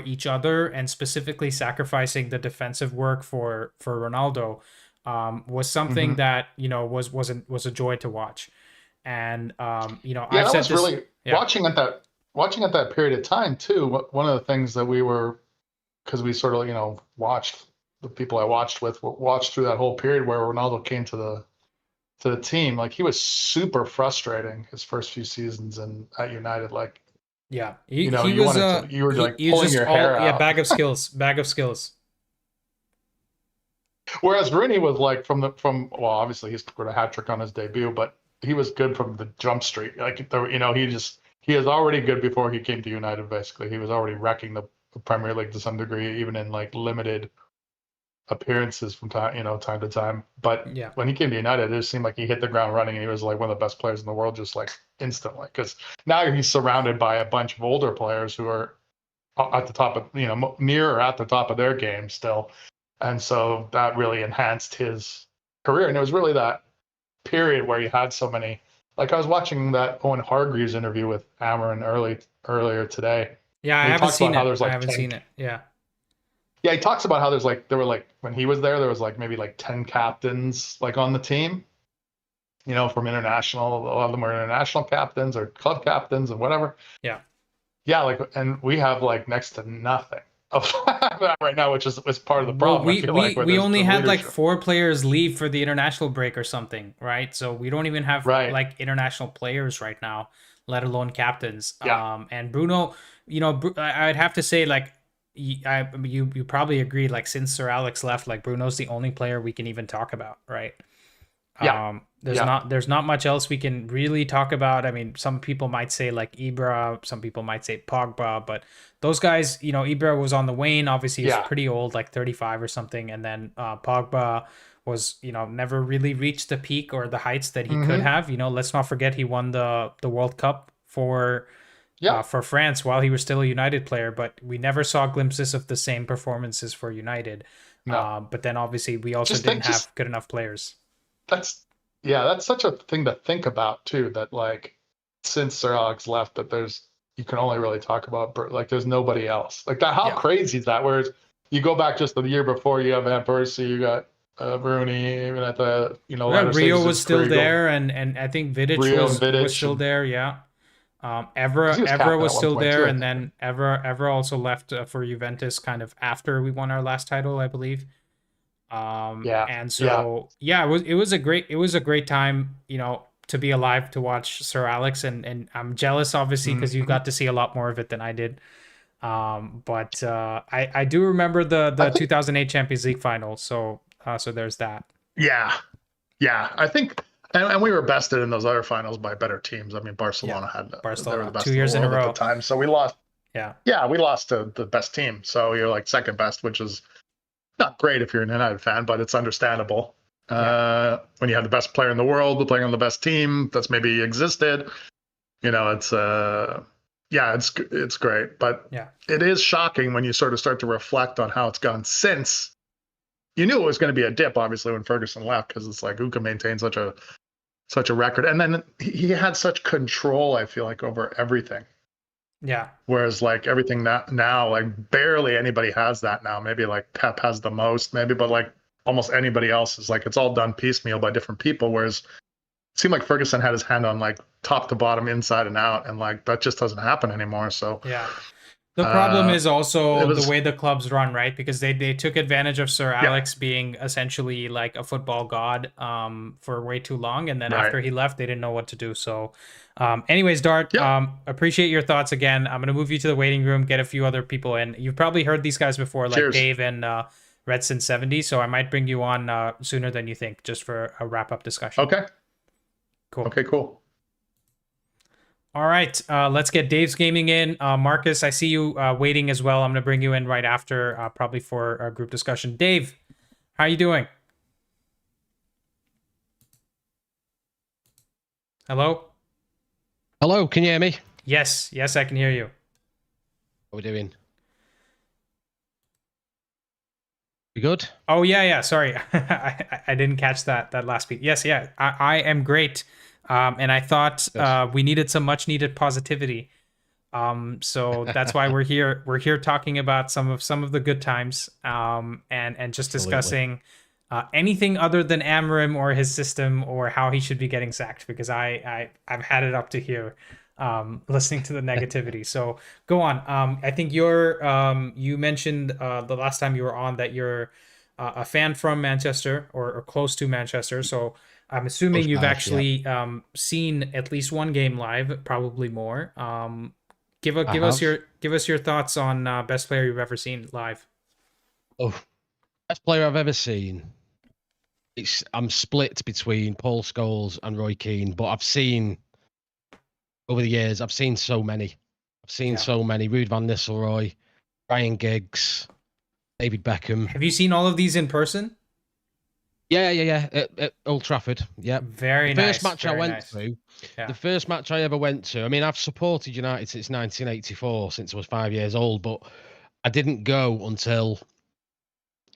each other, and specifically sacrificing the defensive work for Ronaldo, was something that was a joy to watch. And Yeah, I've that said was this, really watching at that period of time too. One of the things that we were, because we sort of watched the people I watched through that whole period where Ronaldo came to the team. Like he was super frustrating his first few seasons at United. Like yeah, you was you were like he pulling just your hair out. bag of skills. Whereas Rooney was like from obviously he's scored a hat trick on his debut, but he was good from the jump street. Like he is already good before he came to United. Basically, he was already wrecking the Premier League to some degree, even in like limited appearances from time to time. But Yeah. when he came to United, it just seemed like he hit the ground running, and he was like one of the best players in the world, just like instantly. Because now he's surrounded by a bunch of older players who are at the top of near or at the top of their game still. And so that really enhanced his career. And it was really that period where he had so many. Like I was watching that Owen Hargreaves interview with Amarin earlier today. Yeah, I he haven't talks seen about how it. there's I like haven't 10 seen it. Yeah. Yeah, he talks about how there were like when he was there was like maybe like 10 captains like on the team, from international. A lot of them were international captains or club captains and whatever. Yeah. Yeah, and we have like next to nothing of that right now, which is part of the problem. Well, we only had like 4 players leave for the international break or something, right? So we don't even have like international players right now, let alone captains. Yeah. And Bruno, I'd have to say like you probably agree, like since Sir Alex left, like Bruno's the only player we can even talk about, right? Yeah. There's not much else we can really talk about. I mean, some people might say like Ibra, some people might say Pogba, but those guys, Ibra was on the wane. Obviously, he's pretty old, like 35 or something, and then Pogba was, never really reached the peak or the heights that he could have. Let's not forget he won the World Cup for France while he was still a United player, but we never saw glimpses of the same performances for United. No. But then obviously we also didn't have good enough players. That's such a thing to think about too, that like since Sir Alex left, that you can only really talk about like there's nobody else like that. How crazy is that? Whereas you go back just the year before, you have Van Persie, you got Rooney, even at the Rio was still there, and I think Vidic was still there. Yeah. Evra was still there, and then Evra also left for Juventus kind of after we won our last title, I believe. And so it was a great time, to be alive to watch Sir Alex, and I'm jealous obviously because you got to see a lot more of it than I did. But I do remember the 2008 Champions League final, so there's that. Yeah, I think, and we were bested in those other finals by better teams. I mean, Barcelona they were the best 2 years in a row at the time, so we lost. Yeah, we lost to the best team, so you're like second best, which is not great if you're an United fan, but it's understandable. When you have the best player in the world playing on the best team that's maybe existed, it's it's great. But it is shocking when you sort of start to reflect on how it's gone since. You knew it was going to be a dip, obviously, when Ferguson left, because it's like who can maintain such a record, and then he had such control, I feel like, over everything. Yeah. Whereas like everything now, like barely anybody has that now. Maybe like Pep has the most, maybe, but like almost anybody else is like it's all done piecemeal by different people. Whereas it seemed like Ferguson had his hand on like top to bottom, inside and out, and like that just doesn't happen anymore. So The problem is also was- the way the clubs run, right? Because they took advantage of Sir Yeah. Alex being essentially like a football god for way too long, and then Right. after he left, they didn't know what to do. So, anyways, Dart, Yeah. appreciate your thoughts again. I'm gonna move you to the waiting room, get a few other people in. You've probably heard these guys before, like Cheers. Dave and Redson70. So I might bring you on sooner than you think, just for a wrap up discussion. Okay. Cool. Okay, cool. All right, let's get Dave's gaming in. Marcus, I see you waiting as well. I'm going to bring you in right after, probably for a group discussion. Dave, how are you doing? Hello? Hello, can you hear me? Yes, I can hear you. What are we doing? We good? Oh, yeah, sorry. I didn't catch that last beat. Yes, I am great. And I thought we needed some much needed positivity. So that's why we're here. We're here talking about some of the good times, and just discussing anything other than Amram or his system or how he should be getting sacked, because I've had it up to here, listening to the negativity. So go on. I think you mentioned the last time you were on that you're a fan from Manchester or close to Manchester. So I'm assuming you've actually seen at least one game live, probably more. Give us your thoughts on best player you've ever seen live. Oh, best player I've ever seen. I'm split between Paul Scholes and Roy Keane, but I've seen over the years. I've seen so many. So many. Ruud van Nistelrooy, Ryan Giggs, David Beckham. Have you seen all of these in person? Yeah. At Old Trafford. Yeah. Very the nice. First match I went to. Yeah. The first match I ever went to. I mean, I've supported United since 1984, since I was 5 years old, but I didn't go until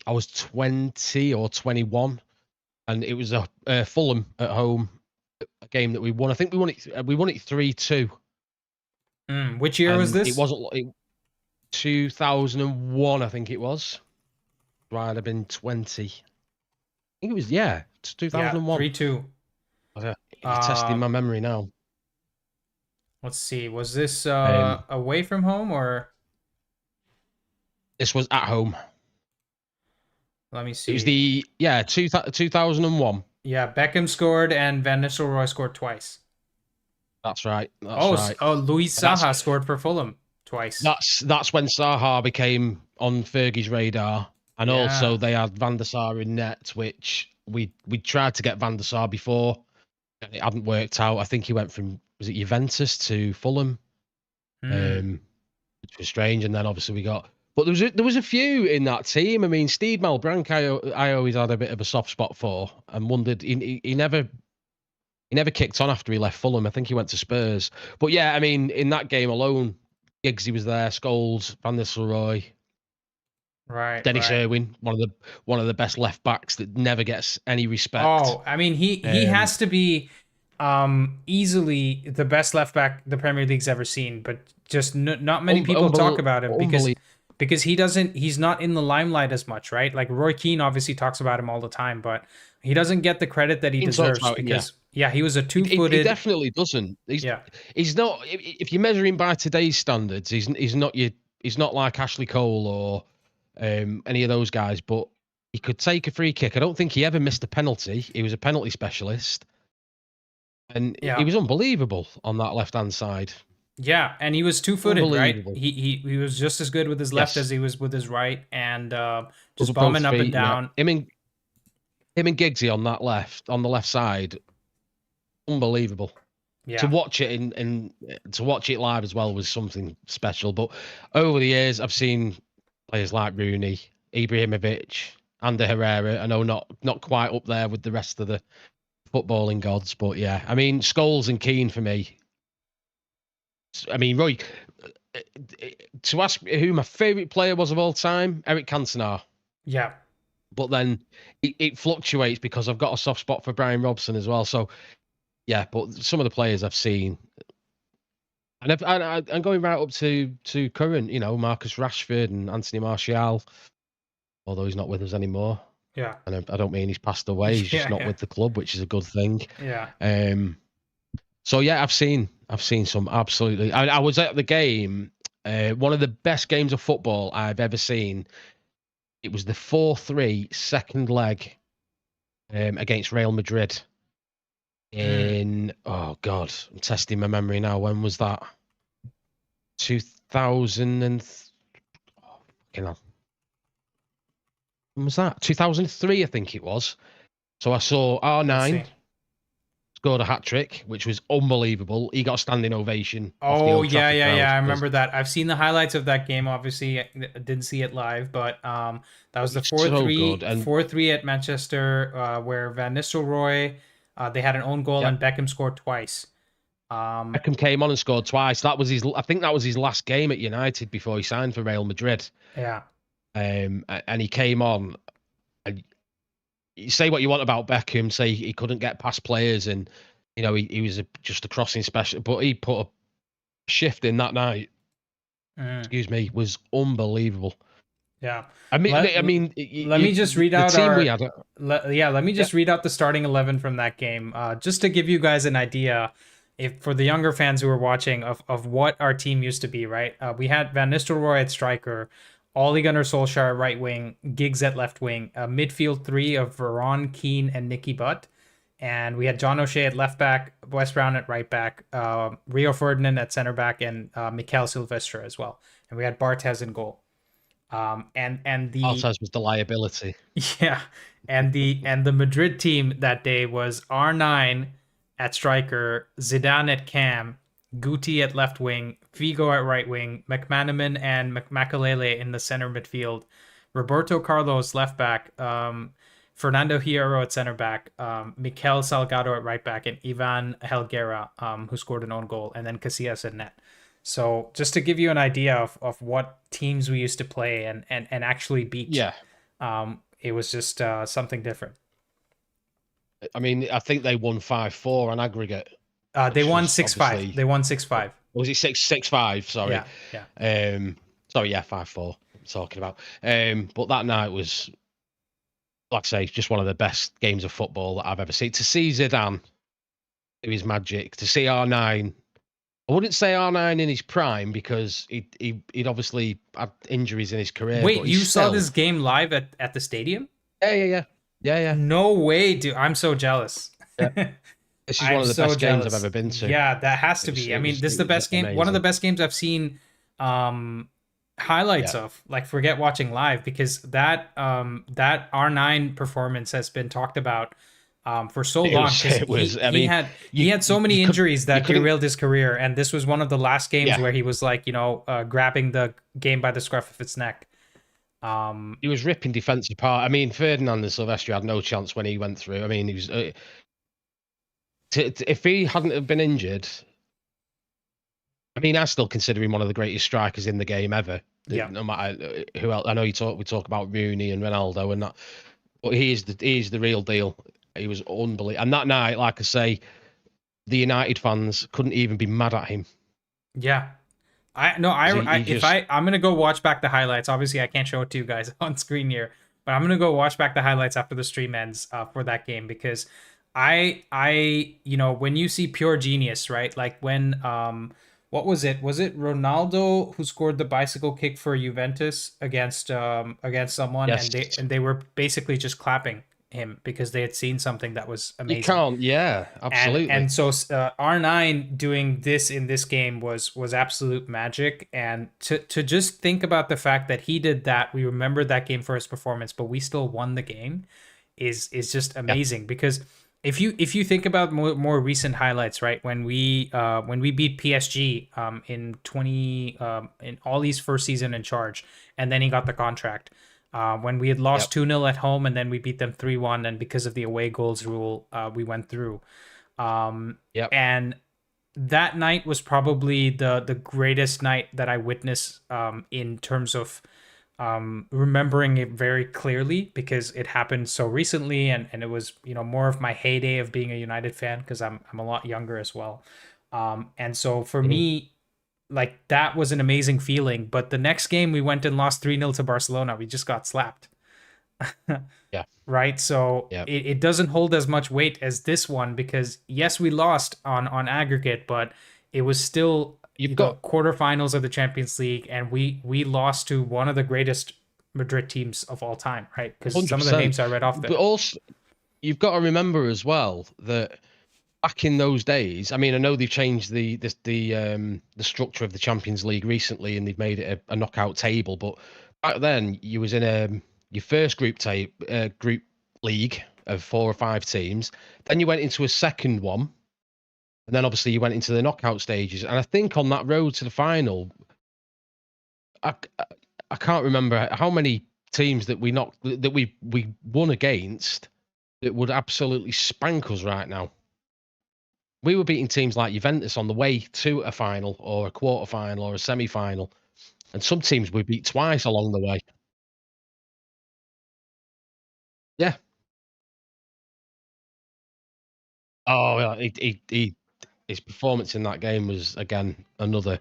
I was 20 or 21, and it was a Fulham at home, a game that we won. I think we won it. We won it 3-2. Which year was this? It wasn't 2001. I think it was. So I'd have been 20. I think it was, it's 2001. 3-2. You're testing my memory now. Let's see. Was this away from home or? This was at home. Let me see. It was 2001. Yeah, Beckham scored and Van Nistelrooy scored twice. That's right. Luis Saha scored for Fulham twice. That's when Saha became on Fergie's radar, and also they had Van der Sar in net, which we tried to get Van der Sar before, and it hadn't worked out. I think he went from, was it Juventus to Fulham, which was strange. And then obviously we got, but there was a few in that team. I mean, Steve Malbranck, I always had a bit of a soft spot for, and wondered he never kicked on after he left Fulham. I think he went to Spurs. But yeah, I mean, in that game alone, Giggsy was there, Scholes, Van Nistelrooy, right, Dennis Irwin, one of the best left backs that never gets any respect. Oh, I mean, he has to be easily the best left back the Premier League's ever seen, but just not many people talk about him because he's not in the limelight as much, right? Like Roy Keane obviously talks about him all the time, but he doesn't get the credit that he deserves because he was a two-footed. He definitely doesn't. He's not. If you measure him by today's standards, he's not like Ashley Cole or any of those guys. But he could take a free kick. I don't think he ever missed a penalty. He was a penalty specialist, and he was unbelievable on that left-hand side. Yeah, and he was two-footed, right? He was just as good with his left as he was with his right, and just bombing up and down. Yeah. Him and Giggsy on the left side, unbelievable. Yeah. To watch it to watch it live as well was something special. But over the years, I've seen players like Rooney, Ibrahimovic, Ander Herrera. I know not quite up there with the rest of the footballing gods, but yeah, I mean Scholes and Keane for me. I mean, Roy, to ask who my favourite player was of all time, Eric Cantona. Yeah. But then it fluctuates because I've got a soft spot for Brian Robson as well. So, yeah, but some of the players I've seen, and I'm going right up to current, Marcus Rashford and Anthony Martial, although he's not with us anymore. Yeah. And I don't mean he's passed away. He's just not with the club, which is a good thing. Yeah. So yeah, I've seen some absolutely. I was at the game one of the best games of football I've ever seen. It was the 4-3 second leg against Real Madrid. Oh God, I'm testing my memory now. When was that? 2000 and when was that? 2003, I think it was. So I saw R9 scored a hat trick, which was unbelievable. He got a standing ovation. Off the Old Trafford crowd. I remember that. I've seen the highlights of that game. Obviously, I didn't see it live, but that was the 4-3 4-3 at Manchester, where Van Nistelrooy they had an own goal and Beckham scored twice. Beckham came on and scored twice. That was I think that was his last game at United before he signed for Real Madrid. Yeah. And he came on. And you say what you want about Beckham, say he couldn't get past players, and he was just a crossing specialist, but he put a shift in that night. Excuse me, was unbelievable. Yeah. Let me just read out read out the starting 11 from that game, just to give you guys an idea, for the younger fans who are watching, of what our team used to be. Right, we had Van Nistelrooy at striker, Ole Gunnar Solskjaer at right wing, Giggs at left wing, a midfield three of Varane, Keane, and Nicky Butt, and we had John O'Shea at left back, Wes Brown at right back, Rio Ferdinand at center back, and Mikel Silvestre as well, and we had Barthez in goal. And the Barthez was the liability. Yeah, and the Madrid team that day was R9 at striker, Zidane at cam, Guti at left wing, Figo at right wing, McManaman and Makelele in the center midfield, Roberto Carlos left back, Fernando Hierro at center back, Mikel Salgado at right back, and Ivan Helguera, who scored an own goal, and then Casillas at net. So just to give you an idea of what teams we used to play and actually beat. Yeah. It was just something different. I mean, I think they won 5-4 on aggregate. They won 6-5. They won 6-5. Was it 6-5? Sorry. Yeah. Sorry, 5-4. I'm talking about. But that night was, like I say, just one of the best games of football that I've ever seen. To see Zidane do his magic, to see R9. I wouldn't say R9 in his prime, because he'd obviously had injuries in his career. Wait, you saw this game live at the stadium? Yeah. No way, dude. I'm so jealous. Yeah. This is one of the best games I've ever been to. Yeah, that has to be. I mean, this is the best game. One of the best games I've seen highlights of. Like, forget watching live, because that R9 performance has been talked about for so long. He had so many injuries that derailed his career, and this was one of the last games where he was like, grabbing the game by the scruff of its neck. He was ripping defense apart. I mean, Ferdinand and Silvestre had no chance when he went through. I mean, he was. If he hadn't have been injured, I mean, I still consider him one of the greatest strikers in the game ever. Yeah. No matter who else. I know we talk about Rooney and Ronaldo and that, but he is the real deal. He was unbelievable. And that night, like I say, the United fans couldn't even be mad at him. Yeah. I'm gonna go watch back the highlights. Obviously, I can't show it to you guys on screen here, but I'm gonna go watch back the highlights after the stream ends for that game, because when you see pure genius, right? Like when what was it? Was it Ronaldo who scored the bicycle kick for Juventus against someone, yes. and they were basically just clapping him because they had seen something that was amazing. You can't, yeah, absolutely. And so R9 doing this in this game was absolute magic. And to just think about the fact that he did that, we remember that game for his performance, but we still won the game, is just amazing. Because if you think about more recent highlights, right, when we beat PSG in Ollie's first season in charge, and then he got the contract. When we had lost 2-0 at home, and then we beat them 3-1, and because of the away goals rule, we went through. And that night was probably the greatest night that I witnessed in terms of remembering it very clearly, because it happened so recently, and it was more of my heyday of being a United fan, because I'm a lot younger as well. And so for me, like, that was an amazing feeling. But the next game we went and lost 3-0 to Barcelona. We just got slapped. Right? So it doesn't hold as much weight as this one, because yes, we lost on aggregate, but it was still you've got quarterfinals of the Champions League, and we lost to one of the greatest Madrid teams of all time, right? Because some of the names I read off there. But also, you've got to remember as well that back in those days, I mean, I know they've changed the structure of the Champions League recently, and they've made it a knockout table. But back then, you was in your first group league of 4 or 5 teams. Then you went into a second one, and then obviously you went into the knockout stages. And I think on that road to the final, I can't remember how many teams that we won against that would absolutely spank us right now. We were beating teams like Juventus on the way to a final or a quarter-final or a semi-final. And some teams we beat twice along the way. Yeah. Oh, yeah. His performance in that game was, again, another.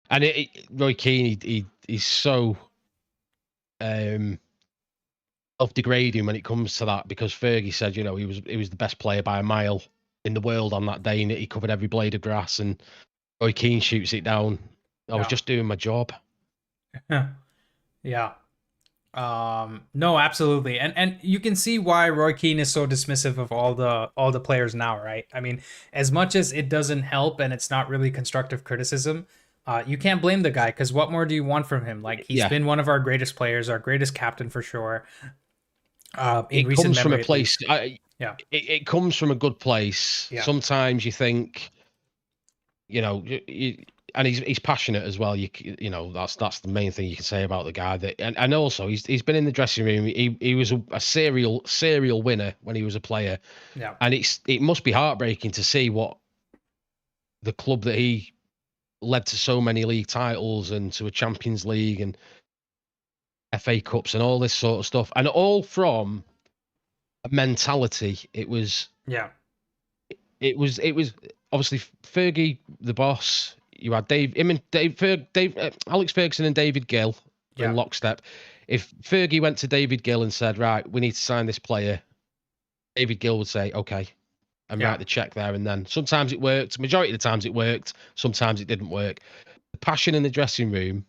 And Roy Keane, he's so self-degrading when it comes to that, because Fergie said, he was the best player by a mile in the world on that day, and he covered every blade of grass, and Roy Keane shoots it down. I was just doing my job. Yeah. No, absolutely. And you can see why Roy Keane is so dismissive of all the players now, right? I mean, as much as it doesn't help and it's not really constructive criticism, you can't blame the guy, because what more do you want from him? Like, he's been one of our greatest players, our greatest captain for sure. It comes from a place. It comes from a good place. Yeah. Sometimes you think, and he's passionate as well. That's the main thing you can say about the guy. And also he's been in the dressing room. He was a serial winner when he was a player. Yeah. And it must be heartbreaking to see what the club that he led to so many league titles and to a Champions League and FA Cups and all this sort of stuff, and all from a mentality. It was obviously Fergie, the boss. You had Alex Ferguson and David Gill in lockstep. If Fergie went to David Gill and said, right, we need to sign this player, David Gill would say, okay, and write the check there and then. Sometimes it worked. Majority of the times it worked. Sometimes it didn't work. The passion in the dressing room.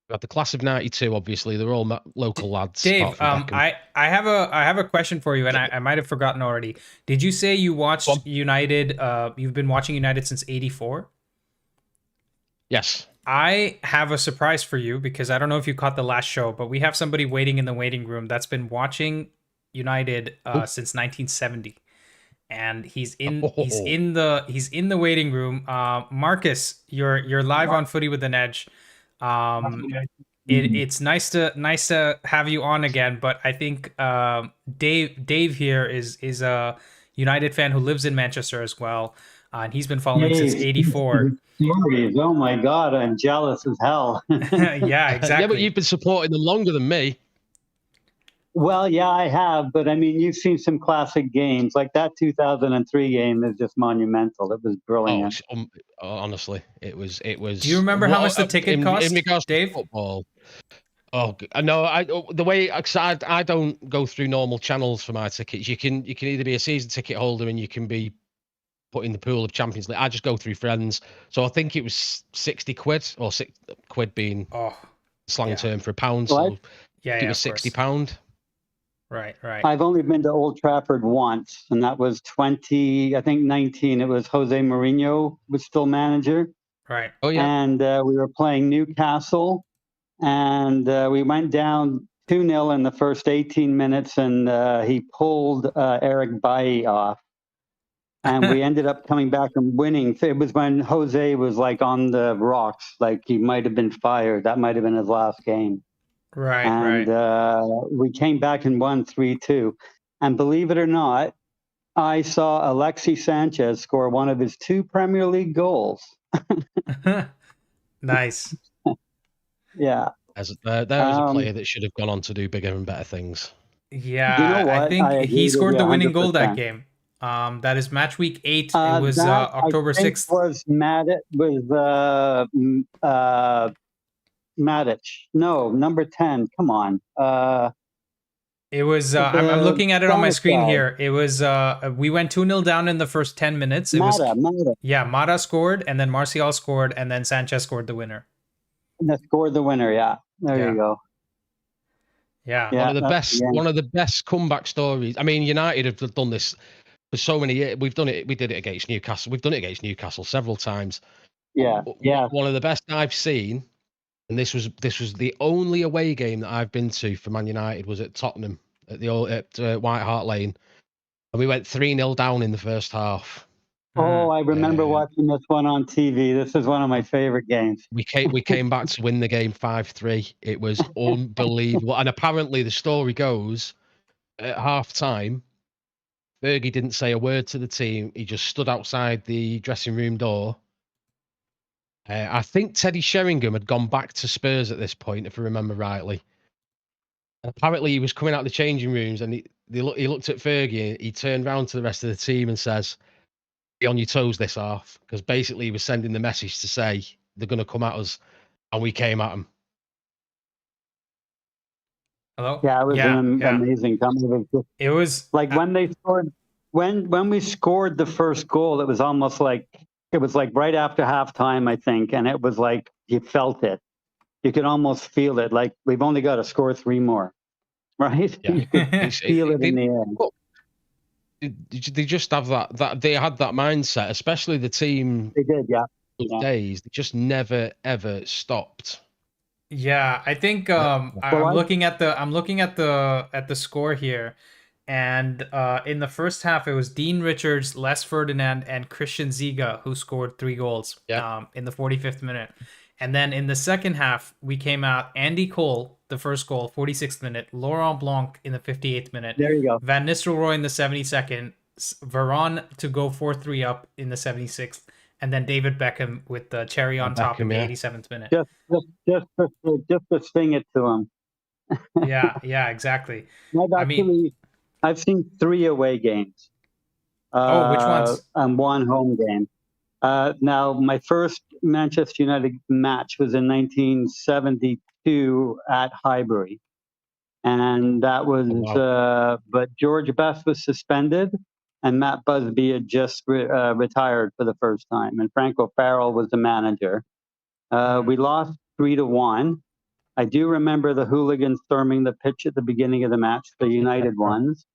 We had the class of '92. Obviously, they're all local lads. Dave, I have a question for you, and I might have forgotten already. Did you say you watched United? You've been watching United since '84. Yes. I have a surprise for you, because I don't know if you caught the last show, but we have somebody waiting in the waiting room that's been watching United since 1970. And he's in the waiting room. Marcus, you're live on Footy with an Edge. It's nice to have you on again, but I think Dave here is a United fan who lives in Manchester as well, and he's been following since '84. Oh my God, I'm jealous as hell. Yeah, exactly. Yeah, but you've been supporting them longer than me. Well, yeah, I have, but I mean, you've seen some classic games. Like that 2003 game is just monumental. It was brilliant. Honestly, it was. Do you remember how much the ticket cost, in regards Dave? To football? Oh no, I don't go through normal channels for my tickets. You can either be a season ticket holder and you can be put in the pool of Champions League. I just go through friends. So I think it was 60 quid, or £6 being slang term for £1. So it was £60. Right. I've only been to Old Trafford once, and that was 19. It was Jose Mourinho was still manager. Right. Oh yeah. And we were playing Newcastle, and we went down 2-0 in the first 18 minutes, and he pulled Eric Bailly off. And we ended up coming back and winning. It was when Jose was like on the rocks, like he might have been fired. That might have been his last game. Right. And we came back and won 3-2. And believe it or not, I saw Alexis Sanchez score one of his 2 Premier League goals. Nice. Yeah. There's a player that should have gone on to do bigger and better things. Yeah, you know what? I think he scored the winning goal that game. That is match week 8. It was October 6th. Was Matic. No, number 10. Come on. It was. I'm looking at it on my Spanish screen guy. here. It was. We went 2-0 down in the first 10 minutes. It Mata. Yeah, Mata scored, and then Martial scored, and then Sanchez scored the winner. That scored the winner. Yeah, there you go. Yeah. One of the best comeback stories. I mean, United have done this for so many years. We've done it. We did it against Newcastle. We've done it against Newcastle several times. Yeah. One of the best I've seen, and this was the only away game that I've been to for Man United, was at Tottenham at White Hart Lane, and we went 3-0 down in the first half. Oh, I remember watching this one on TV. This is one of my favorite games. We came back to win the game 5-3. It was unbelievable. And apparently the story goes, at half time, Fergie didn't say a word to the team. He just stood outside the dressing room door. I think Teddy Sheringham had gone back to Spurs at this point, if I remember rightly. And apparently he was coming out of the changing rooms, and he looked at Fergie, and he turned round to the rest of the team and says, "Be on your toes this half," because basically he was sending the message to say they're going to come at us, and we came at them. Hello. Yeah, it was an amazing time. It was like when they scored. When we scored the first goal, it was almost like right after halftime, I think, and it was like you felt it. You could almost feel it. Like we've only got to score 3 more, right? Yeah. You could feel it in the air. They just have that they had that mindset, especially the team. They did, yeah. Days, they just never ever stopped. Yeah, I think I'm looking at the score here, and in the first half it was Dean Richards, Les Ferdinand, and Christian Ziga who scored 3 goals in the 45th minute. And then in the second half, we came out Andy Cole, the first goal, 46th minute, Laurent Blanc in the 58th minute. There you go. Van Nistelrooy in the 72nd, Varane to go 4-3 up in the 76th, and then David Beckham with the cherry on top in the 87th minute. Just to sing it to him. yeah, exactly. I've seen 3 away games. Which ones? And 1 home game. Now, my first Manchester United match was in 1972 at Highbury. And that was, but George Best was suspended, and Matt Busby had just retired for the first time. And Franco Farrell was the manager. We lost 3-1. I do remember the hooligans storming the pitch at the beginning of the match, the United ones.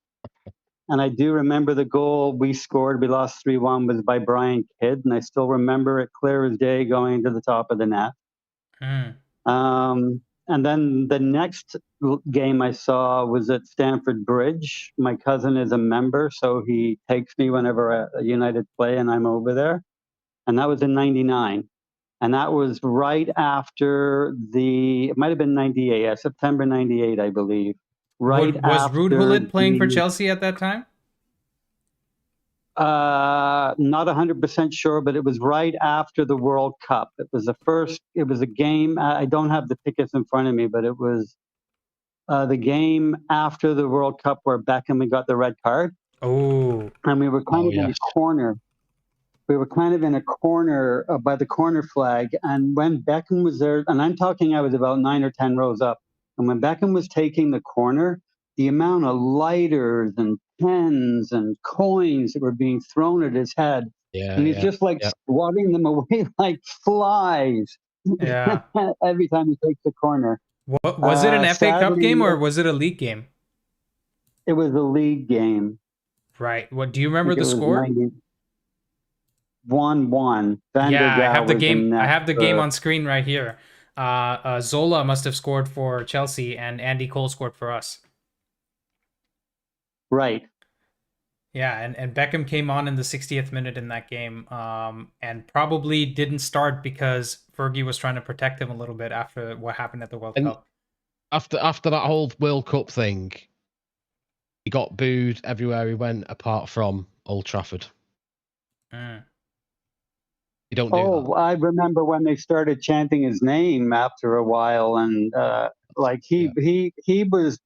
And I do remember the goal we scored. We lost 3-1 was by Brian Kidd, and I still remember it clear as day going to the top of the net. And then the next game I saw was at Stamford Bridge. My cousin is a member, so he takes me whenever United play, and I'm over there. And that was in '99. And that was right after it might have been 98, September 98, I believe. Was Ruud Gullit playing for Chelsea at that time? Not 100% sure, but it was right after the World Cup. It was a game. I don't have the tickets in front of me, but it was the game after the World Cup where Beckham got the red card. Oh. And we were kind of in a corner. We were kind of in a corner by the corner flag. And when Beckham was there, and I'm talking I was about 9 or 10 rows up. And when Beckham was taking the corner, the amount of lighters and pens and coins that were being thrown at his head. And he's just like swatting them away like flies. Yeah. Every time he takes the corner. Was it an FA Cup game or was it a league game? It was a league game. Right. What do you remember the score? 1-1. Yeah, I have the game. I have the game on screen right here. Zola must have scored for Chelsea, and Andy Cole scored for us. Right. Yeah, and Beckham came on in the 60th minute in that game, and probably didn't start because Fergie was trying to protect him a little bit after what happened at the World Cup. After that whole World Cup thing, he got booed everywhere he went, apart from Old Trafford. You don't do that. I remember when they started chanting his name after a while, and he was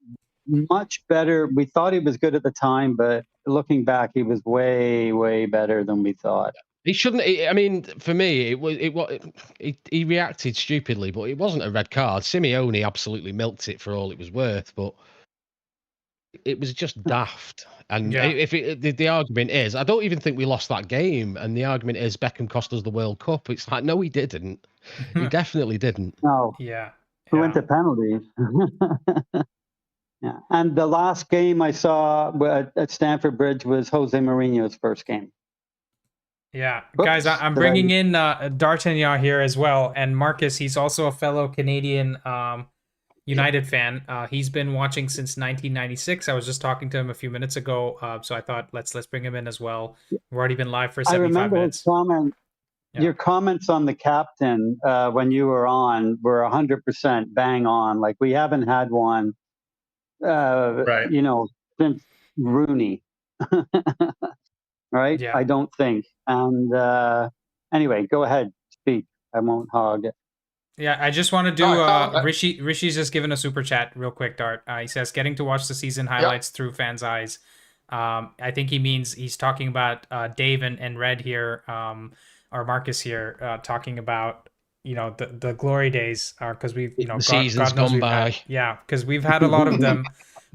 much better. We thought he was good at the time, but looking back, he was way, way better than we thought. He shouldn't. I mean, for me, he reacted stupidly, but it wasn't a red card. Simeone absolutely milked it for all it was worth. But it was just daft. And Yeah. if the argument is, I don't even think we lost that game. And the argument is Beckham cost us the World Cup. It's like, no, he didn't. He definitely didn't. No. Yeah. Who went to penalties? Yeah. And the last game I saw at Stamford Bridge was Jose Mourinho's first game. Yeah, Oops, guys, I'm bringing in D'Artagnan here as well, and Marcus. He's also a fellow Canadian United fan. He's been watching since 1996. I was just talking to him a few minutes ago, so I thought let's bring him in as well. We've already been live for 75 minutes. His comment. Yeah. Your comments on the captain when you were on were 100% bang on. Like, we haven't had one, right. you know, since Rooney. Right? Yeah. I don't think. And anyway, go ahead, speak. I won't hog it. Yeah, I just want to do Rishi's just given a super chat real quick, Dart. He says, getting to watch the season highlights through fans' eyes. I think he means he's talking about Dave and Red here, or Marcus here, talking about, you know, the glory days, because we've, you know, seasons gone by. Yeah, because we've had a lot of them.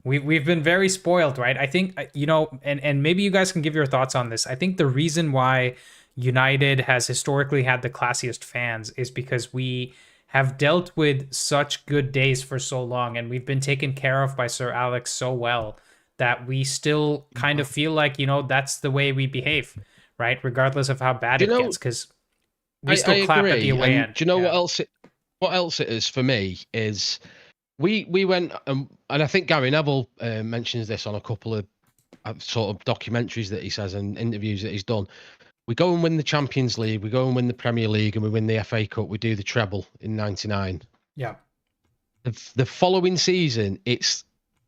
We've been very spoiled, right? I think, you know, and maybe you guys can give your thoughts on this. I think the reason why United has historically had the classiest fans is because we have dealt with such good days for so long, and we've been taken care of by Sir Alex so well that we still kind of feel like, you know, that's the way we behave, right? Regardless of how bad it gets, because we still clap at the away end. Do you know what else it is for me is we went, and I think Gary Neville mentions this on a couple of sort of documentaries that he says and interviews that he's done. We go and win the Champions League, we go and win the Premier League, and we win the FA Cup. We do the treble in '99. Yeah. The following season,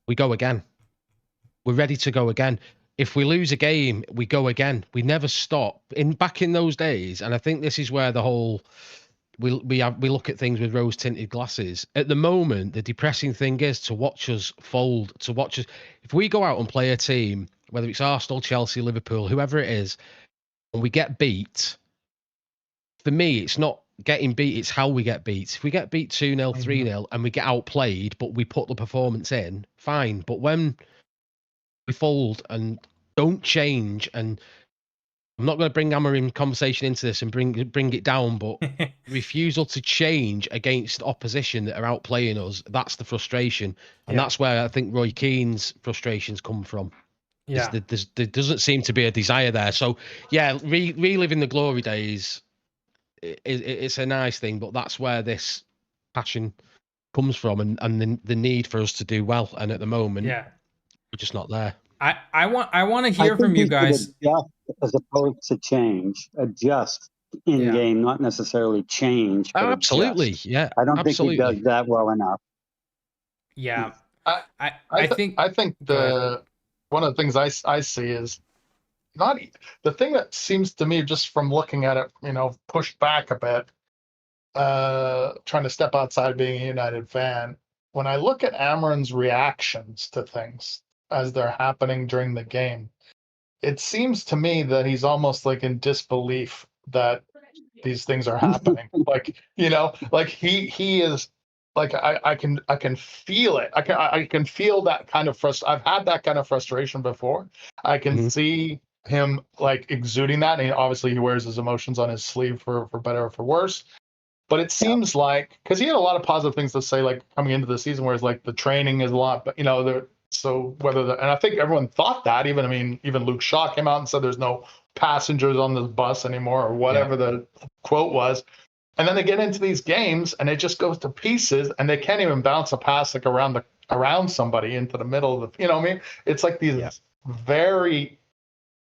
we go again. We're ready to go again. If we lose a game, we go again. We never stop. Back in those days, and I think this is where the whole we look at things with rose-tinted glasses. At the moment, the depressing thing is to watch us fold, to watch us. If we go out and play a team, whether it's Arsenal, Chelsea, Liverpool, whoever it is, and we get beat, for me, it's not getting beat, it's how we get beat. If we get beat 2-0, 3-0, and we get outplayed, but we put the performance in, fine. But when we fold and don't change, and I'm not going to bring Amarim conversation into this and bring it down, but refusal to change against opposition that are outplaying us, that's the frustration. And that's where I think Roy Keane's frustrations come from. Yeah. There doesn't seem to be a desire there. So, yeah, reliving the glory days, it's a nice thing, but that's where this passion comes from, and the need for us to do well. And at the moment, we're just not there. I want to hear from you guys. Adjust as opposed to change. Adjust in game, not necessarily change. But absolutely, adjust. Yeah. I don't think he does that well enough. Yeah, I think one of the things I see is not the thing that seems to me, just from looking at it, you know, pushed back a bit, trying to step outside being a United fan. When I look at Amarin's reactions to things as they're happening during the game, it seems to me that he's almost like in disbelief that these things are happening. Like, you know, like he is like, I can feel it. I can feel that kind of I've had that kind of frustration before. I can see him like exuding that, and obviously he wears his emotions on his sleeve for better or for worse. But it seems like, because he had a lot of positive things to say, like coming into the season, whereas like the training is a lot, but you know, so and I think everyone thought that, even Luke Shaw came out and said there's no passengers on this bus anymore, or whatever the quote was. And then they get into these games and it just goes to pieces, and they can't even bounce a pass like around somebody into the middle of the, you know what I mean? It's like these very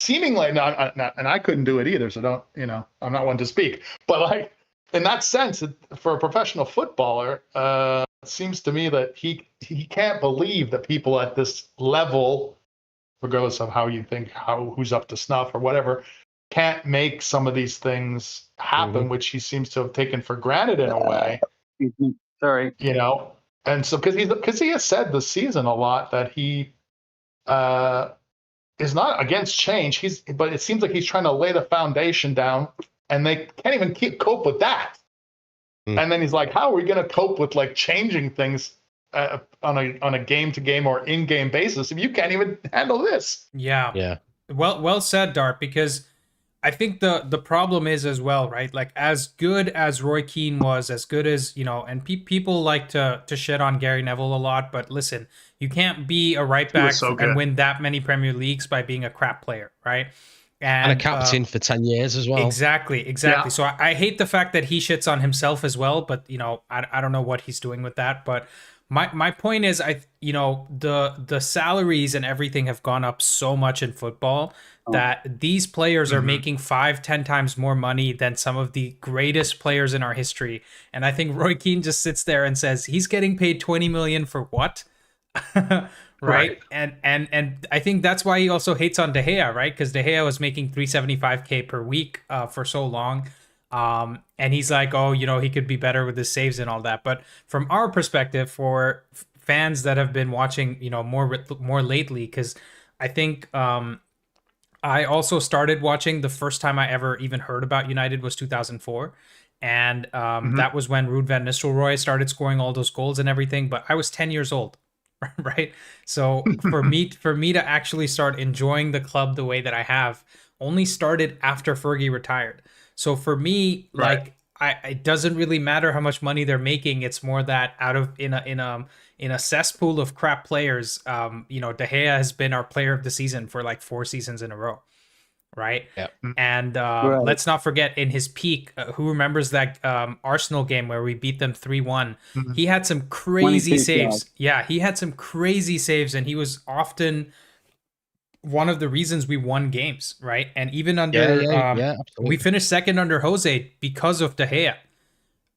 seemingly, and I couldn't do it either, so don't, you know, I'm not one to speak, but like in that sense, for a professional footballer, it seems to me that he can't believe that people at this level, regardless of how you think, who's up to snuff or whatever, can't make some of these things happen, which he seems to have taken for granted in a way. Sorry. You know, and so because he has said this season a lot that he is not against change. But it seems like he's trying to lay the foundation down, and they can't even cope with that. And then he's like, how are we going to cope with like changing things on a game to game or in game basis if you can't even handle this? Yeah. Well said, Dart, because I think the problem is as well, right? Like, as good as Roy Keane was, as good as, and people like to shit on Gary Neville a lot, but listen, you can't be a right back and win that many Premier Leagues by being a crap player, right? And a captain for 10 years as well. Exactly. Yeah. So I hate the fact that he shits on himself as well, but I don't know what he's doing with that. But my point is, the salaries and everything have gone up so much in football that these players are making 5-10 times more money than some of the greatest players in our history. And I think Roy Keane just sits there and says he's getting paid 20 million for what? Right? And I think that's why he also hates on De Gea, right? Because De Gea was making 375K per week for so long. And he's like, oh, he could be better with his saves and all that. But from our perspective, for fans that have been watching, more lately, because I think I also started watching, the first time I ever even heard about United was 2004. And that was when Ruud van Nistelrooy started scoring all those goals and everything. But I was 10 years old. Right. So for me to actually start enjoying the club the way that I have only started after Fergie retired. So for me, like, it doesn't really matter how much money they're making. It's more that in a cesspool of crap players, De Gea has been our player of the season for like 4 seasons in a row. Right. Yep. And let's not forget, in his peak, who remembers that Arsenal game where we beat them 3-1? He had some crazy saves. Yeah, he had some crazy saves, and he was often one of the reasons we won games, right? And even under we finished second under Jose because of De Gea.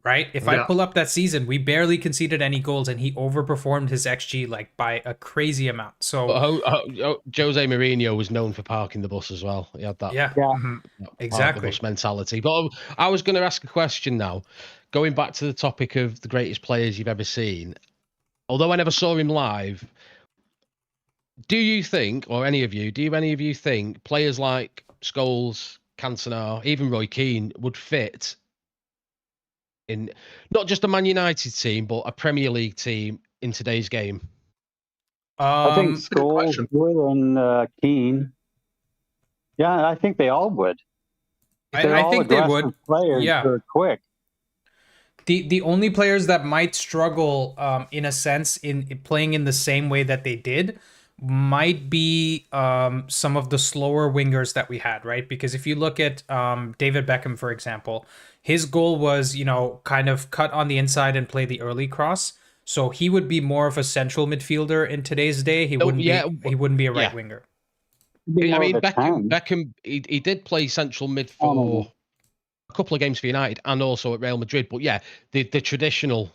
Right? If I pull up that season, we barely conceded any goals, and he overperformed his XG like by a crazy amount. So Jose Mourinho was known for parking the bus as well. He had that. Exactly. The bus mentality. But I was going to ask a question now, going back to the topic of the greatest players you've ever seen. Although I never saw him live, do you think, or any of you think players like Scholes, Cantona, even Roy Keane would fit in not just a Man United team, but a Premier League team in today's game? I think Scholes and Keane. Yeah, I think they all would. I think they would. Players are quick. The only players that might struggle, in a sense, in playing in the same way that they did, might be some of the slower wingers that we had, right? Because if you look at David Beckham, for example, his goal was, kind of cut on the inside and play the early cross. So he would be more of a central midfielder in today's day. He wouldn't be a right winger. I mean, Beckham, he did play central mid for a couple of games for United and also at Real Madrid. But the traditional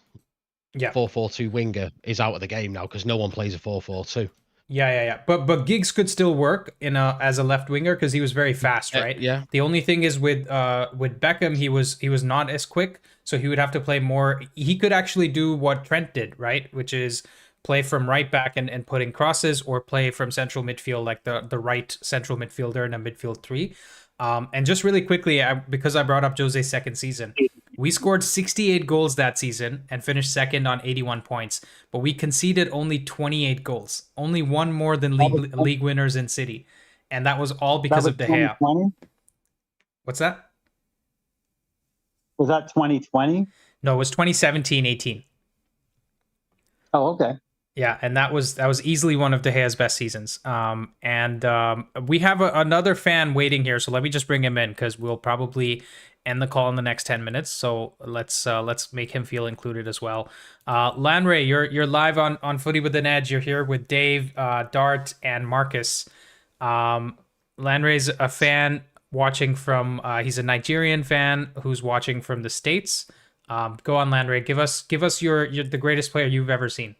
4-4-2 winger is out of the game now because no one plays a 4-4-2. Yeah. But Giggs could still work as a left winger because he was very fast, right? Yeah. The only thing is with Beckham, he was not as quick, so he would have to play more. He could actually do what Trent did, right? Which is play from right back and put in crosses, or play from central midfield, like the right central midfielder in a midfield 3. And just really quickly, because I brought up Jose's second season, we scored 68 goals that season and finished second on 81 points, but we conceded only 28 goals, only one more than league winners in City, and that was all because of De Gea. What's that? Was that 2020? No, it was 2017-18. Oh, okay. Yeah, and that was easily one of De Gea's best seasons. And we have another fan waiting here, so let me just bring him in because we'll probably end the call in the next 10 minutes. So let's make him feel included as well. Lanray, you're live on Footy with an Edge. You're here with Dave, Dart, and Marcus. Lanray's a fan watching from. He's a Nigerian fan who's watching from the States. Go on, Lanray. Give us the greatest player you've ever seen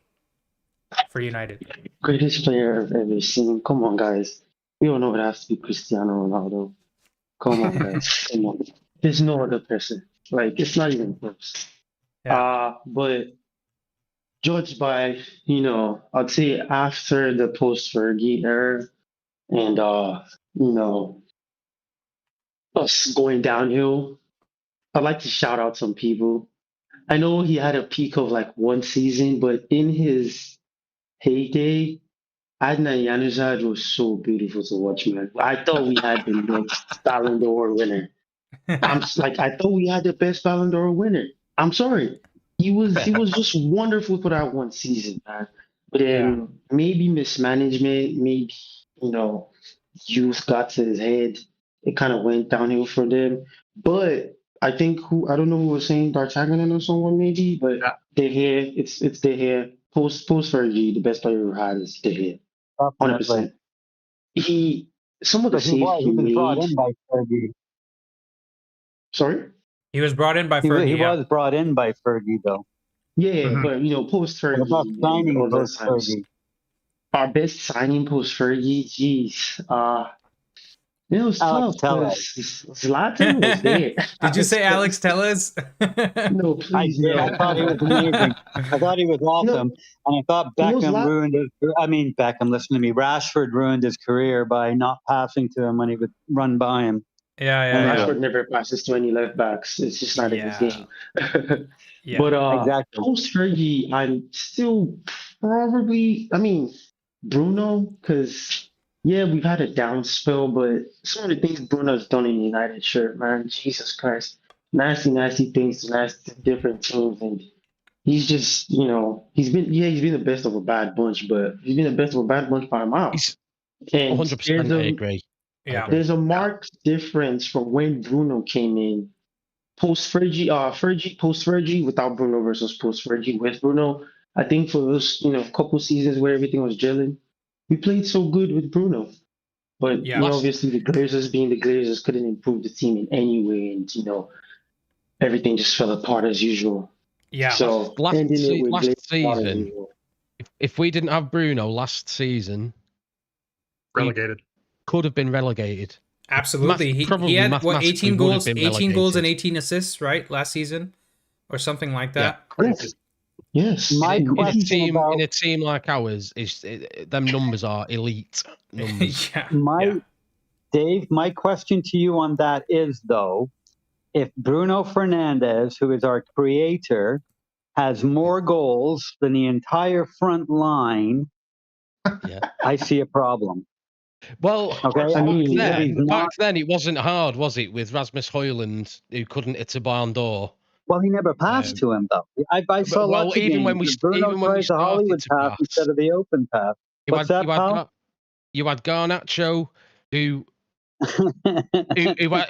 for United. Greatest player I've ever seen. Come on, guys. We all know it has to be Cristiano Ronaldo. Come on, guys. Come on. There's no other person. Like, it's not even close. Yeah. But judged by, I'd say after the post-Fergie era and, us going downhill, I'd like to shout out some people. I know he had a peak of like one season, but in his heyday, Adnan Januzaj was so beautiful to watch, man. I thought we had the next Ballon d'Or winner. I thought we had the best Ballon d'Or winner. I'm sorry. He was just wonderful for that one season, man. But then maybe mismanagement, maybe you know, youth got to his head. It kind of went downhill for them. But I think I don't know who was saying D'Artagnan or someone maybe, but Yeah. De Gea, it's De Gea. Post Fergie, the best player we ever had is De Gea. 100%. Some of the But saves he was brought made. in by Fergie. Sorry? He was brought in by He Fergie. was brought in by Fergie, though. Yeah, but post The best Fergie, signing all those post times. Fergie. Our best signing post Fergie, jeez. It was Alex tough because Zlatan was there. Did you say Alex Tellez? No, I please did. no. I thought he was amazing. I thought he was awesome. And I thought Beckham ruined his... Beckham, listen to me. Rashford ruined his career by not passing to him when he would run by him. Rashford never passes to any left backs. It's just not in his game. But exactly. Post Fergie, I'm still probably. Bruno, because we've had a down spell, but some of the things Bruno's done in the United shirt, man, Jesus Christ, nasty things to nasty different teams, and he's just he's been the best of a bad bunch, but he's been the best of a bad bunch by a mile. And 100%, I agree. There's a marked difference from when Bruno came in. Post Fergie, post Fergie without Bruno versus post Fergie with Bruno. I think for those, couple seasons where everything was gelling, we played so good with Bruno. But obviously the Glazers being the Glazers couldn't improve the team in any way, and everything just fell apart as usual. Yeah. So last season, if we didn't have Bruno last season, relegated. Could have been relegated. Absolutely. He had 18 goals and 18 assists, right, last season, or something like that. Yeah. Yes. In a team like ours, them numbers are elite numbers. Dave, my question to you on that is, though, if Bruno Fernandes, who is our creator, has more goals than the entire front line, I see a problem. Well, back then it wasn't hard, was it, with Rasmus Højlund, who couldn't hit a barn door? Well, he never passed to him, though. I saw lots of games. Bruno tried the Hollywood pass instead of the open pass. You had Garnacho, who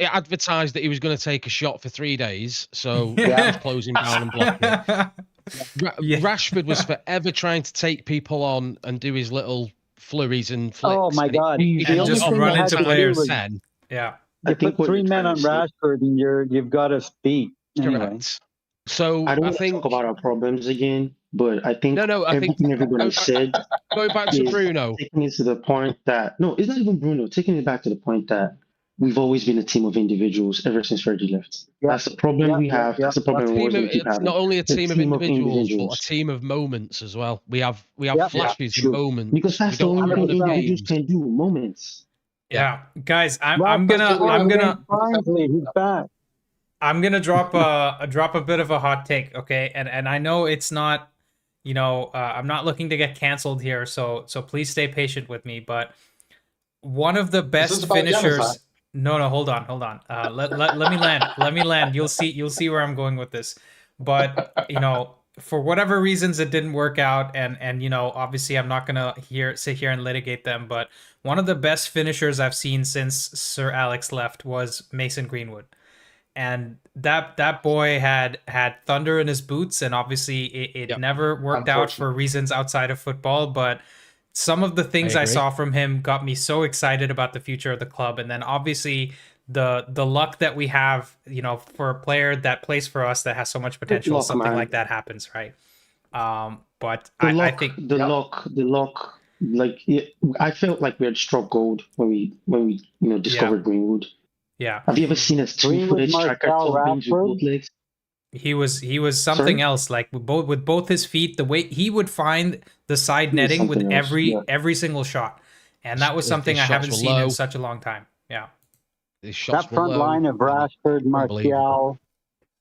advertised that he was going to take a shot for 3 days, so he was closing down and blocking it. Rashford was forever trying to take people on and do his little flurries and flicks. Oh my God! And just run into players. You put 3 men on Rashford, and you've got us beat. Anyway. Correct. So I don't want to talk about our problems again, but I think everything everybody said. Going back to Bruno, taking it to the point that it's not even Bruno. Taking it back to the point that we've always been a team of individuals ever since Fergie left. That's the problem we have. That's the problem we're going to keep having. Not only a team of individuals, but a team of moments as well. We have flashes and moments. Because that's the only thing individuals can do. Moments. Yeah, guys, I'm gonna drop a bit of a hot take, okay? And I know it's not, I'm not looking to get canceled here, so please stay patient with me. But one of the best finishers. No, hold on. Let me land. You'll see where I'm going with this. But for whatever reasons it didn't work out, and obviously I'm not gonna sit here and litigate them. But one of the best finishers I've seen since Sir Alex left was Mason Greenwood. And that boy had thunder in his boots, and obviously it never worked out for reasons outside of football. But some of the things I saw from him got me so excited about the future of the club. And then obviously the luck that we have, for a player that plays for us that has so much potential, something like that happens, right? But I think the luck. I felt like we had struck gold when we discovered Greenwood. Yeah. Have you ever seen a 2-footed striker with both legs? He was something else. Like with both his feet, the way he would find the side netting with every single shot, and that was something I haven't seen in such a long time. Yeah. That front line of Rashford, Martial,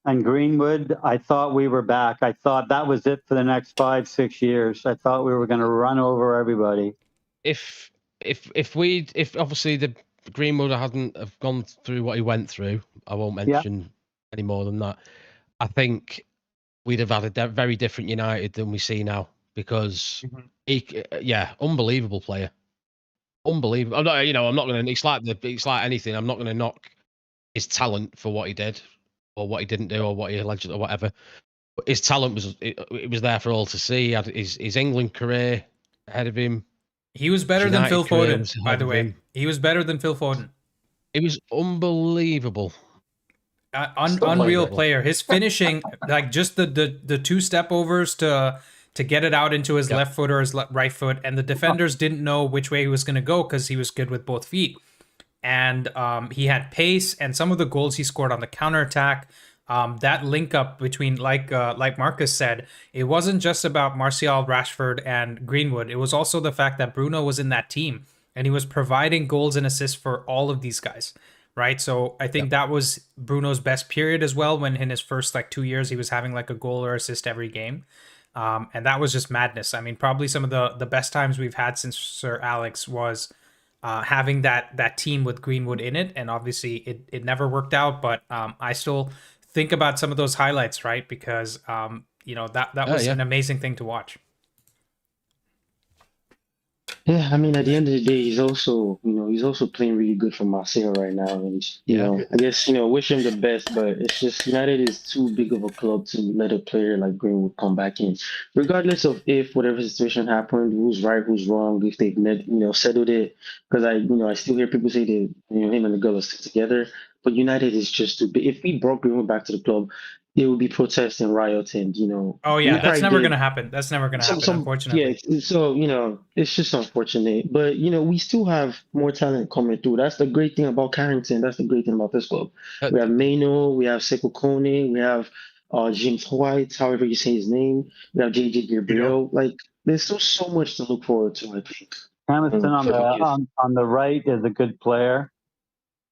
and Greenwood, I thought we were back. I thought that was it for the next 5-6 years. I thought we were going to run over everybody. If obviously the Greenwood hadn't have gone through what he went through, I won't mention any more than that. I think we'd have had a very different United than we see now, because unbelievable player, unbelievable. I'm not going to. It's like anything. I'm not going to knock his talent for what he did, or what he didn't do, or what he alleged, or whatever. But his talent it was there for all to see. He had his England career ahead of him. He was better than Phil Foden, by the way. He was better than Phil Foden. It was unbelievable. Unreal player. His finishing, like just the two step overs to get it out into his left foot or his right foot, and the defenders didn't know which way he was going to go because he was good with both feet. And he had pace, and some of the goals he scored on the counterattack. That link up between, like Marcus said, it wasn't just about Martial, Rashford, and Greenwood. It was also the fact that Bruno was in that team, and he was providing goals and assists for all of these guys, right? So I think that was Bruno's best period as well, when in his first 2 years he was having like a goal or assist every game. And that was just madness. I mean, probably some of the best times we've had since Sir Alex was having that team with Greenwood in it. And obviously it never worked out, but I still think about some of those highlights, right? Because that was an amazing thing to watch. Yeah, I mean, at the end of the day, he's also playing really good for Marseille right now, and I guess wish him the best. But it's just United is too big of a club to let a player like Greenwood come back in, regardless of if whatever situation happened, who's right, who's wrong, if they've settled it. Because I still hear people say that him and the girl are still together, but United is just too big. If we brought Greenwood back to the club, there will be protests and riots, and Oh yeah, that's never going to happen. That's never going to happen, unfortunately. Yeah, so it's just unfortunate, but we still have more talent coming through. That's the great thing about Carrington. That's the great thing about this club. We have Maino, we have Sekou Kone, we have James White, however you say his name. We have JJ Gabriel. Like, there's still so much to look forward to, I think. Hamilton on the right is a good player.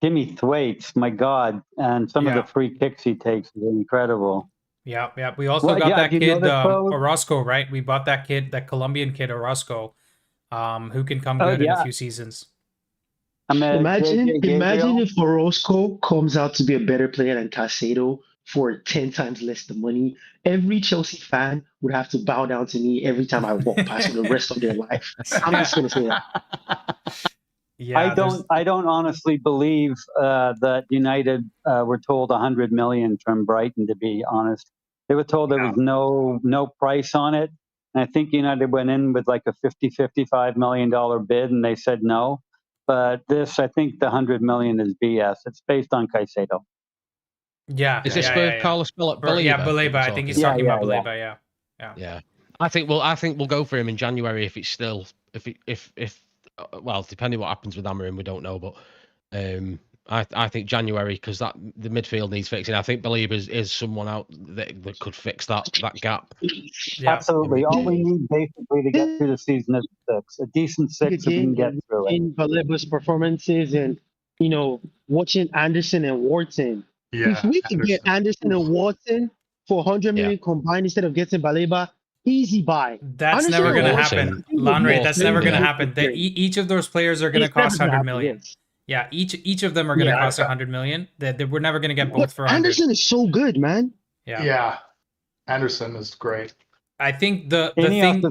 Timmy Thwaites, my God, and some of the free kicks he takes is incredible. Yeah. We also got that kid, Orozco, right? We bought that kid, that Colombian kid, Orozco, who can come good in a few seasons. Imagine if Orozco comes out to be a better player than Caicedo for 10 times less the money. Every Chelsea fan would have to bow down to me every time I walk past for the rest of their life. I'm just going to say that. Yeah, I don't honestly believe that United were told 100 million from Brighton, to be honest. They were told there was no price on it. And I think United went in with like a $50-55 million bid, and they said no. But I think the 100 million is BS. It's based on Caicedo. Yeah. Is this for Carlos Baleba? Yeah, Baleba. I think he's talking about Baleba. Yeah. I think we'll go for him in January if it's still if well, depending what happens with Amarim, we don't know, but I think January, because the midfield needs fixing. I think Baleba is someone out that could fix that gap. Yeah. Absolutely. All we need basically to get through the season is a decent 6 if we can get through it. In Baleba's performances and watching Anderson and Wharton. Yeah, if we can get Anderson and Wharton for 100 million combined instead of getting Baleba, easy buy. That's never going to happen, Lanre. That's never going to happen. Each of those players are going to cost 100 million. Yeah, each of them are going to cost 100 million. We're never going to get both for 100. Anderson is so good, man. Yeah. Anderson is great. I think the thing.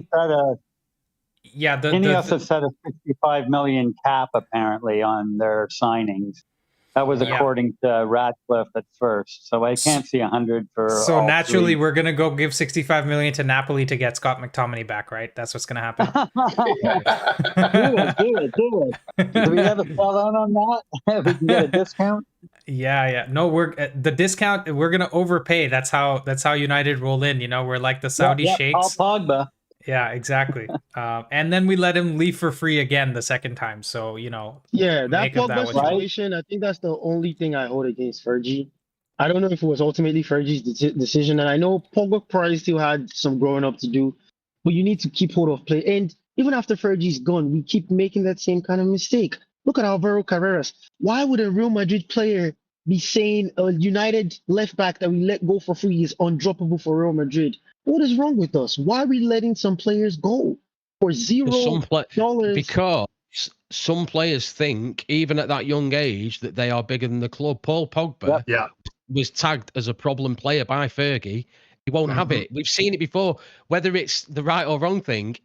Ineos has set a 65 million cap apparently on their signings. That was according to Ratcliffe at first, so I can't see 100 for. So naturally, we're gonna go give 65 million to Napoli to get Scott McTominay back, right? That's what's gonna happen. Do it. Do we have a sell on that? We can get a discount. Yeah. No, we're the discount. We're gonna overpay. That's how United roll in. We're like the Saudi sheikhs. Paul Pogba. Yeah, exactly. And then we let him leave for free again the second time. So, that Pogba situation, I think that's the only thing I hold against Fergie. I don't know if it was ultimately Fergie's decision. And I know Pogba probably still had some growing up to do, but you need to keep hold of play. And even after Fergie's gone, we keep making that same kind of mistake. Look at Alvaro Carreras. Why would a Real Madrid player be saying a United left back that we let go for free is undroppable for Real Madrid. What is wrong with us? Why are we letting some players go for $0? Because some players think, even at that young age, that they are bigger than the club. Paul Pogba was tagged as a problem player by Fergie. He won't have it. We've seen it before, whether it's the right or wrong thing.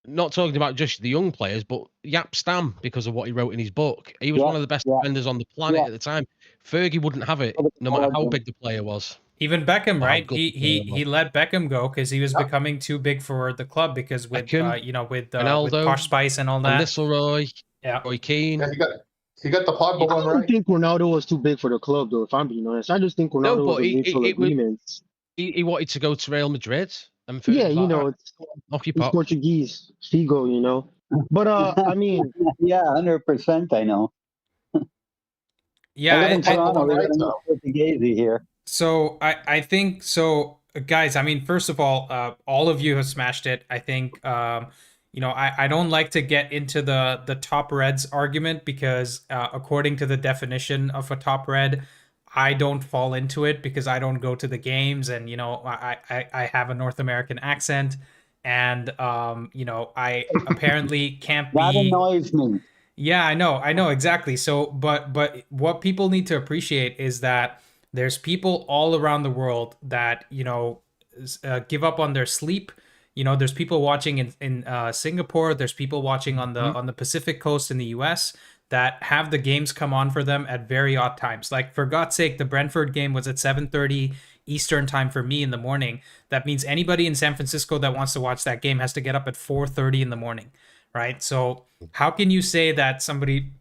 Not talking about just the young players, but Yap Stam, because of what he wrote in his book. He was one of the best defenders on the planet at the time. Fergie wouldn't have it, no matter how big the player was. Even Beckham, right? He let Beckham go because he was becoming too big for the club, because with Beckham, with Ronaldo, Posh Spice and all that. Nistelrooy, Roy Keane. Yeah, he got the Pogba one I don't right. think Ronaldo was too big for the club, though, if I'm being honest. I just think Ronaldo was a mutual agreement. He wanted to go to Real Madrid. And Yeah, you know, he's Portuguese. Figo, you know. But, I mean. Yeah, 100%, I know. Yeah, I live in Toronto. We got a Portuguese here. So I think so, guys. I mean, first of all of you have smashed it. I think you know, I don't like to get into the top reds argument, because according to the definition of a top red, I don't fall into it because I don't go to the games, and you know, I have a North American accent, and you know, I apparently can't be. That annoys me. Yeah, I know exactly. So, but what people need to appreciate is that there's people all around the world that, you know, give up on their sleep. You know, there's people watching in Singapore. There's people watching on the Pacific coast in the U.S. that have the games come on for them at very odd times. Like, for God's sake, the Brentford game was at 7:30 Eastern time for me in the morning. That means anybody in San Francisco that wants to watch that game has to get up at 4:30 in the morning, right? So how can you say that somebody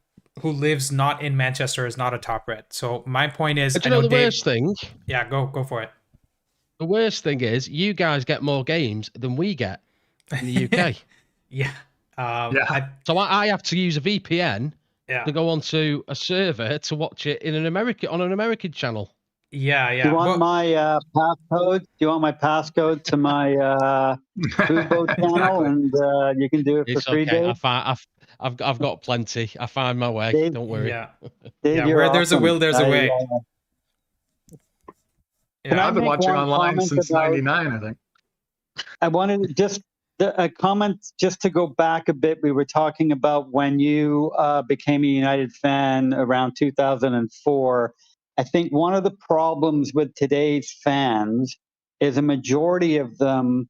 who lives not in Manchester is not a top red? So my point is, I know the worst thing. Yeah, go for it. The worst thing is, you guys get more games than we get in the UK. Yeah. So I have to use a VPN to go onto a server to watch it in on an American channel. Yeah. Do you want my passcode? Do you want my passcode to my Fubo channel, and you can do it for 3 days? I've got plenty. I find my way. Dave, don't worry. Yeah. Dave, Where there's a will, there's a way. I've been watching online since '99, I think. I wanted just a comment just to go back a bit. We were talking about when you became a United fan around 2004. I think one of the problems with today's fans is a majority of them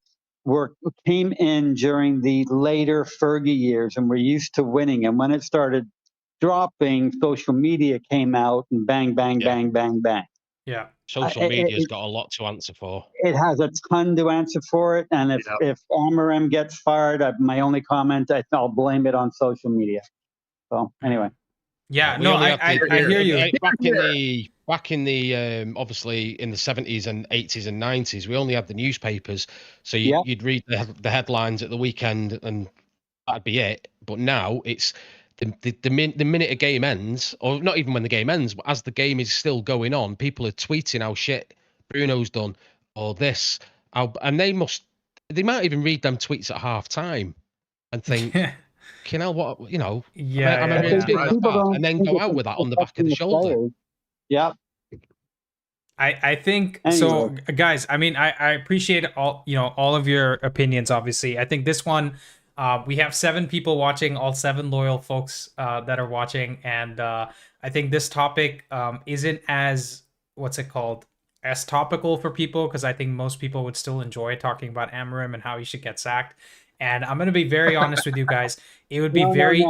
came in during the later Fergie years and were used to winning. And when it started dropping, social media came out and bang, bang, bang, bang, bang. Yeah. Social media's got a lot to answer for. It has a ton to answer for it. And if Amorim gets fired, my only comment, I'll blame it on social media. So anyway. Yeah, no, I hear you. Back in the obviously in the 70s and 80s and 90s, we only had the newspapers, so you'd read the headlines at the weekend and that'd be it. But now it's the minute a game ends, or not even when the game ends, but as the game is still going on, people are tweeting how shit Bruno's done or this, and they might even read them tweets at half time and think. You know what? You know, and then go out with that on the back of the shoulder. Yeah. I think so, guys. I mean, I appreciate all of your opinions. Obviously, I think this one, we have 7 people watching, all 7 loyal folks that are watching, and I think this topic isn't as as topical for people, because I think most people would still enjoy talking about Amorim and how he should get sacked. And I'm going to be very honest with you guys. It would be very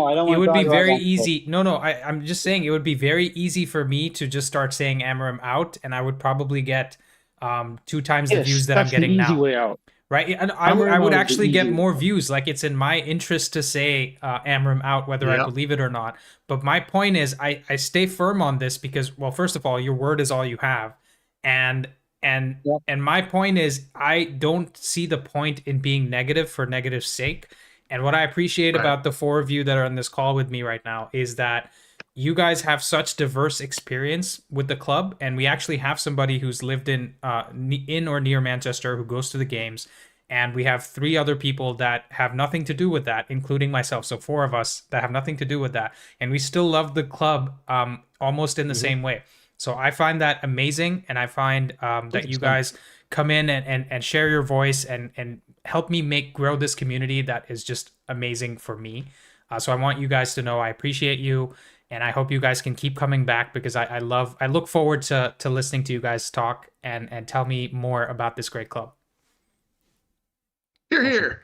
easy. No, I'm just saying it would be very easy for me to just start saying Amorim out, and I would probably get 2 times the views that I'm getting now. Easy way out. Right? And I would actually get more views. Like, it's in my interest to say Amorim out, whether I believe it or not. But my point is, I stay firm on this because, well, first of all, your word is all you have. And my point is, I don't see the point in being negative for negative's sake. And what I appreciate about the 4 of you that are on this call with me right now is that you guys have such diverse experience with the club, and we actually have somebody who's lived in or near Manchester who goes to the games, and we have 3 other people that have nothing to do with that, including myself. So 4 of us that have nothing to do with that, and we still love the club almost in the same way. So I find that amazing, and I find that you 100%. guys come in and share your voice and help me grow this community that is just amazing for me. So I want you guys to know I appreciate you, and I hope you guys can keep coming back, because I look forward to listening to you guys talk and tell me more about this great club. You're here.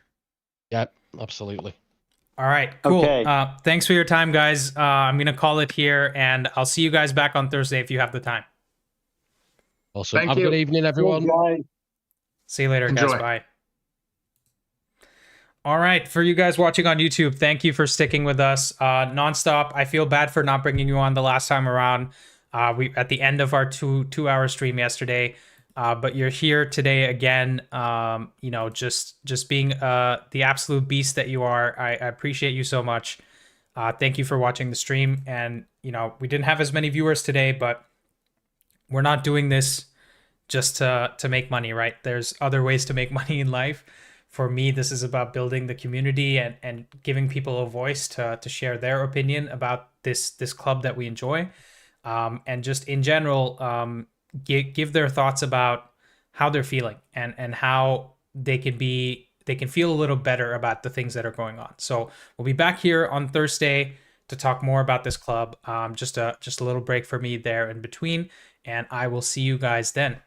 Yeah, absolutely. All right, cool. Okay. Thanks for your time, guys. I'm going to call it here, and I'll see you guys back on Thursday if you have the time. Awesome. Thank Have a you. good evening, everyone. Guys. See you later, Enjoy. guys. Bye. All right, for you guys watching on YouTube, thank you for sticking with us nonstop. I feel bad for not bringing you on the last time around. We at the end of our two-hour stream yesterday, but you're here today again. You know, just being the absolute beast that you are. I appreciate you so much. Thank you for watching the stream. And you know, we didn't have as many viewers today, but we're not doing this just to make money, right? There's other ways to make money in life. For me, this is about building the community and giving people a voice to share their opinion about this club that we enjoy, and just in general, give their thoughts about how they're feeling and how they can feel a little better about the things that are going on. So we'll be back here on Thursday to talk more about this club. Just a little break for me there in between, and I will see you guys then.